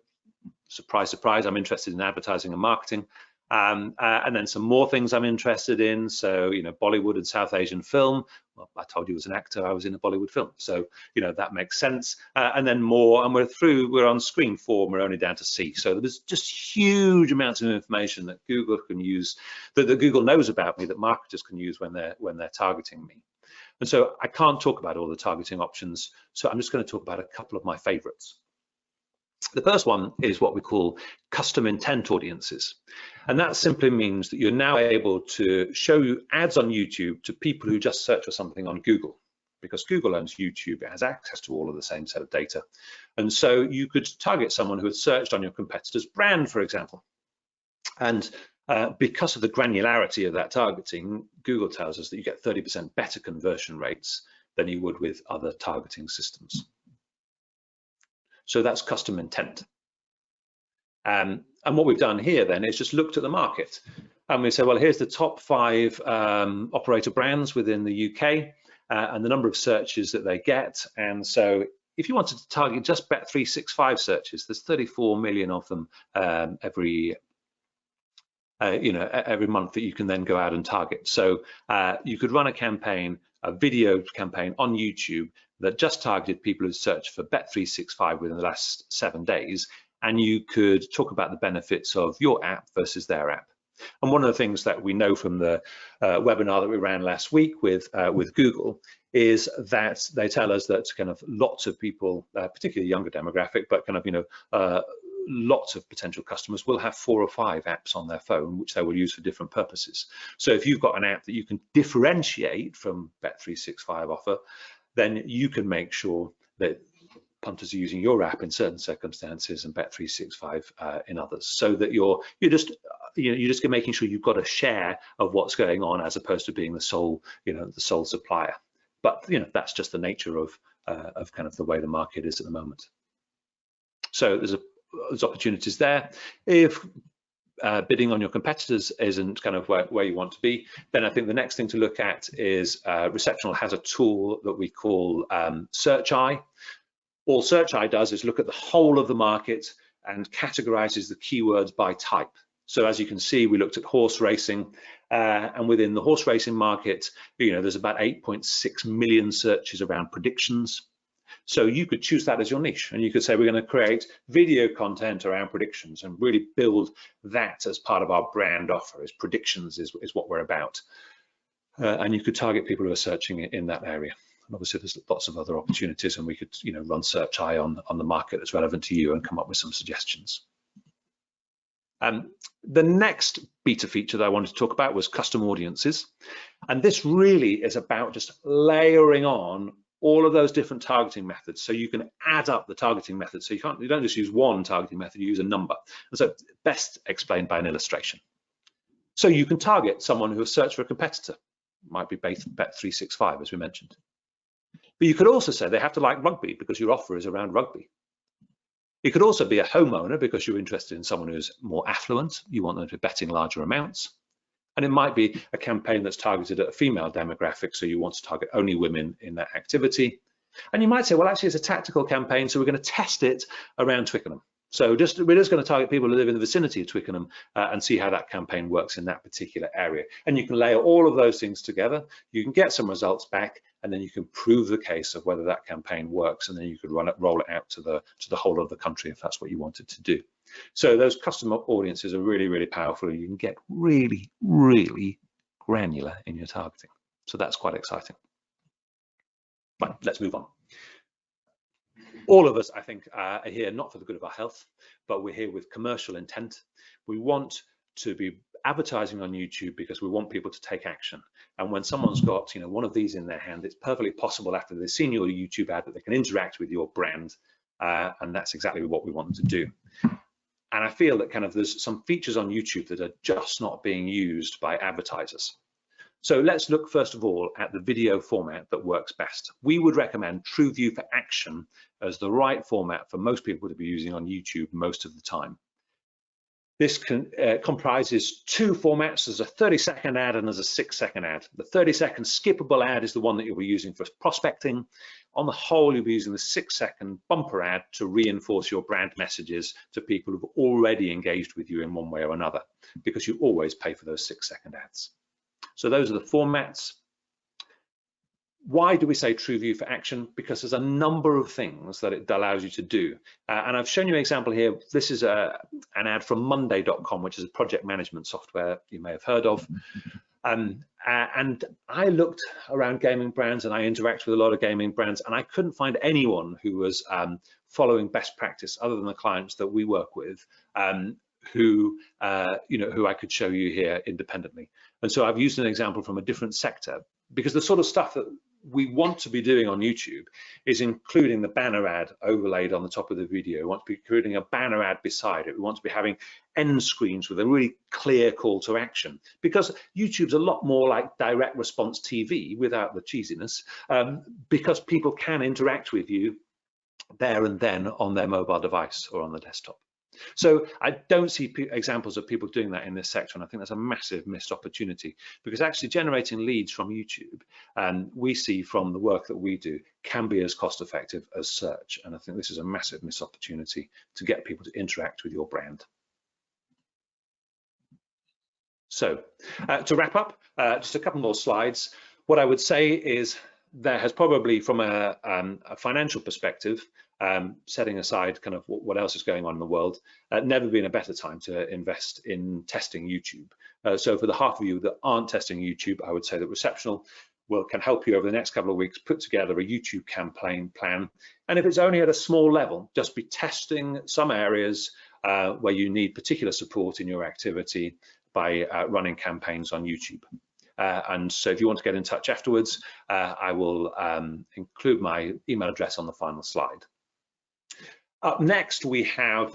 surprise, surprise, I'm interested in advertising and marketing. And then some more things I'm interested in. So, Bollywood and South Asian film. Well, I told you as an actor, I was in a Bollywood film. So, that makes sense. And then more, and we're on screen 4, and we're only down to C. So there's just huge amounts of information that Google can use, that Google knows about me, that marketers can use when they're targeting me. And so I can't talk about all the targeting options, so I'm just going to talk about a couple of my favorites. The first one is what we call custom intent audiences. And that simply means that you're now able to show ads on YouTube to people who just search for something on Google, because Google owns YouTube, it has access to all of the same set of data. And so you could target someone who had searched on your competitor's brand, for example. And because of the granularity of that targeting, Google tells us that you get 30% better conversion rates than you would with other targeting systems. So that's custom intent. And what we've done here then is just looked at the market. And we say, well, here's the top 5 operator brands within the UK and the number of searches that they get. And so if you wanted to target just Bet365 searches, there's 34 million of them every month that you can then go out and target. So you could run a campaign, a video campaign on YouTube that just targeted people who searched for Bet365 within the last 7 days, and you could talk about the benefits of your app versus their app. And one of the things that we know from the webinar that we ran last week with Google is that they tell us that kind of lots of people, particularly younger demographic, but kind of lots of potential customers will have 4 or 5 apps on their phone, which they will use for different purposes. So if you've got an app that you can differentiate from Bet365 offer, then you can make sure that punters are using your app in certain circumstances and Bet365 in others, so that you're just making sure you've got a share of what's going on as opposed to being the sole supplier. But that's just the nature of kind of the way the market is at the moment. So there's opportunities there. If bidding on your competitors isn't kind of where you want to be, then I think the next thing to look at is Receptional has a tool that we call Search Eye. All Search Eye does is look at the whole of the market and categorizes the keywords by type. So as you can see, we looked at horse racing, and within the horse racing market, there's about 8.6 million searches around predictions. So you could choose that as your niche, and you could say we're going to create video content around predictions and really build that as part of our brand offer. As predictions is what we're about, and you could target people who are searching in that area. And obviously, there's lots of other opportunities, and we could run Search Eye on the market that's relevant to you and come up with some suggestions. The next beta feature that I wanted to talk about was custom audiences, and this really is about just layering on all of those different targeting methods, so you can add up the targeting methods. So you don't just use one targeting method, you use a number. And so best explained by an illustration. So you can target someone who has searched for a competitor, might be Bet365 as we mentioned. But you could also say they have to like rugby because your offer is around rugby. It could also be a homeowner because you're interested in someone who's more affluent, you want them to be betting larger amounts. And it might be a campaign that's targeted at a female demographic, so you want to target only women in that activity. And you might say, well, actually, it's a tactical campaign, so we're going to test it around Twickenham. So we're just going to target people who live in the vicinity of Twickenham and see how that campaign works in that particular area. And you can layer all of those things together. You can get some results back, and then you can prove the case of whether that campaign works, and then you could roll it out to the whole of the country if that's what you wanted to do. So those custom audiences are really, really powerful. You can get really, really granular in your targeting. So that's quite exciting. Right, let's move on. All of us, I think, are here not for the good of our health, but we're here with commercial intent. We want to be advertising on YouTube because we want people to take action. And when someone's got one of these in their hand, it's perfectly possible after they've seen your YouTube ad that they can interact with your brand, and that's exactly what we want them to do. And I feel that there's some features on YouTube that are just not being used by advertisers. So let's look first of all at the video format that works best. We would recommend TrueView for Action as the right format for most people to be using on YouTube most of the time. This comprises two formats. There's a 30-second ad and there's a 6-second ad. The 30-second skippable ad is the one that you'll be using for prospecting. On the whole, you'll be using the 6-second bumper ad to reinforce your brand messages to people who've already engaged with you in one way or another, because you always pay for those 6-second ads. So those are the formats. Why do we say TrueView for Action? Because there's a number of things that it allows you to do. And I've shown you an example here. This is an ad from Monday.com, which is a project management software you may have heard of. And I looked around gaming brands, and I interact with a lot of gaming brands, and I couldn't find anyone who was following best practice other than the clients that we work with, who I could show you here independently. And so I've used an example from a different sector, because the sort of stuff that we want to be doing on YouTube is including the banner ad overlaid on the top of the video. We want to be creating a banner ad beside it. We want to be having end screens with a really clear call to action, because YouTube's a lot more like direct response TV without the cheesiness, because people can interact with you there and then on their mobile device or on the desktop. So I don't see examples of people doing that in this sector, and I think that's a massive missed opportunity, because actually generating leads from YouTube, we see from the work that we do, can be as cost effective as search, and I think this is a massive missed opportunity to get people to interact with your brand. So to wrap up, just a couple more slides. What I would say is there has probably, from a financial perspective, setting aside what else is going on in the world, never been a better time to invest in testing YouTube. So for the half of you that aren't testing YouTube, I would say that Receptional can help you over the next couple of weeks put together a YouTube campaign plan. And if it's only at a small level, just be testing some areas where you need particular support in your activity by running campaigns on YouTube. And so if you want to get in touch afterwards, I will include my email address on the final slide. Up next, we have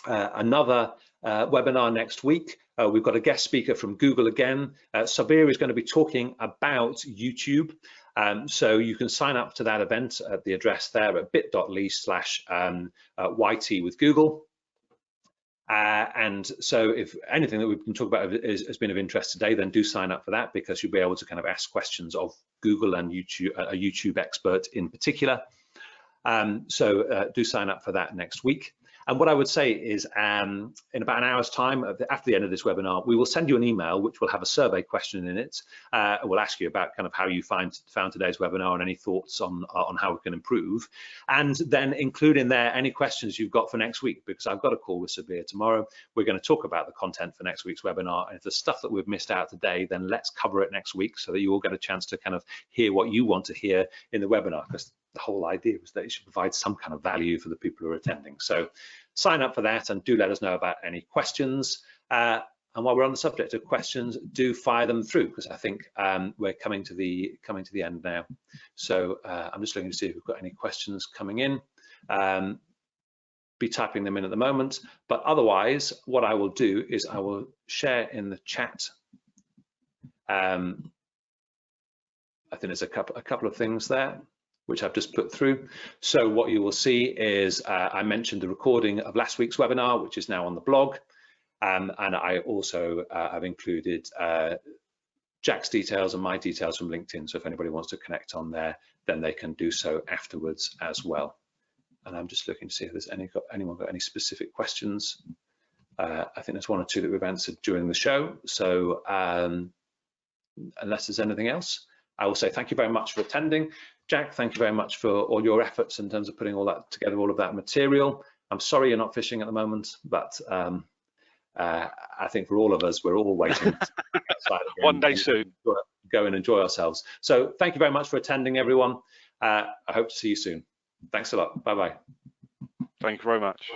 another webinar next week. We've got a guest speaker from Google again. Sabir is going to be talking about YouTube. So you can sign up to that event at the address there at bit.ly/YT with Google. And so if anything that we've been talking about has been of interest today, then do sign up for that, because you'll be able to kind of ask questions of Google and YouTube, a YouTube expert in particular. So do sign up for that next week. And what I would say is in about an hour's time, after the end of this webinar, we will send you an email which will have a survey question in it. We'll ask you about kind of how you found today's webinar and any thoughts on how we can improve. And then include in there any questions you've got for next week, because I've got a call with Sabir tomorrow. We're going to talk about the content for next week's webinar. And if there's stuff that we've missed out today, then let's cover it next week so that you all get a chance to kind of hear what you want to hear in the webinar, because the whole idea was that it should provide some kind of value for the people who are attending. So sign up for that, and do let us know about any questions. And while we're on the subject of questions, do fire them through, because I think we're coming to the end now. So I'm just looking to see if we've got any questions coming in. Be typing them in at the moment, but otherwise, what I will do is I will share in the chat. I think there's a couple of things there which I've just put through. So what you will see is I mentioned the recording of last week's webinar, which is now on the blog. And I also have included Jack's details and my details from LinkedIn. So if anybody wants to connect on there, then they can do so afterwards as well. And I'm just looking to see if there's anyone got any specific questions. I think there's one or two that we've answered during the show. So unless there's anything else, I will say thank you very much for attending. Jack, thank you very much for all your efforts in terms of putting all that together, all of that material. I'm sorry you're not fishing at the moment, but I think for all of us, we're all waiting outside one day soon. Go and enjoy ourselves. So thank you very much for attending, everyone. I hope to see you soon. Thanks a lot. Bye-bye. Thank you very much.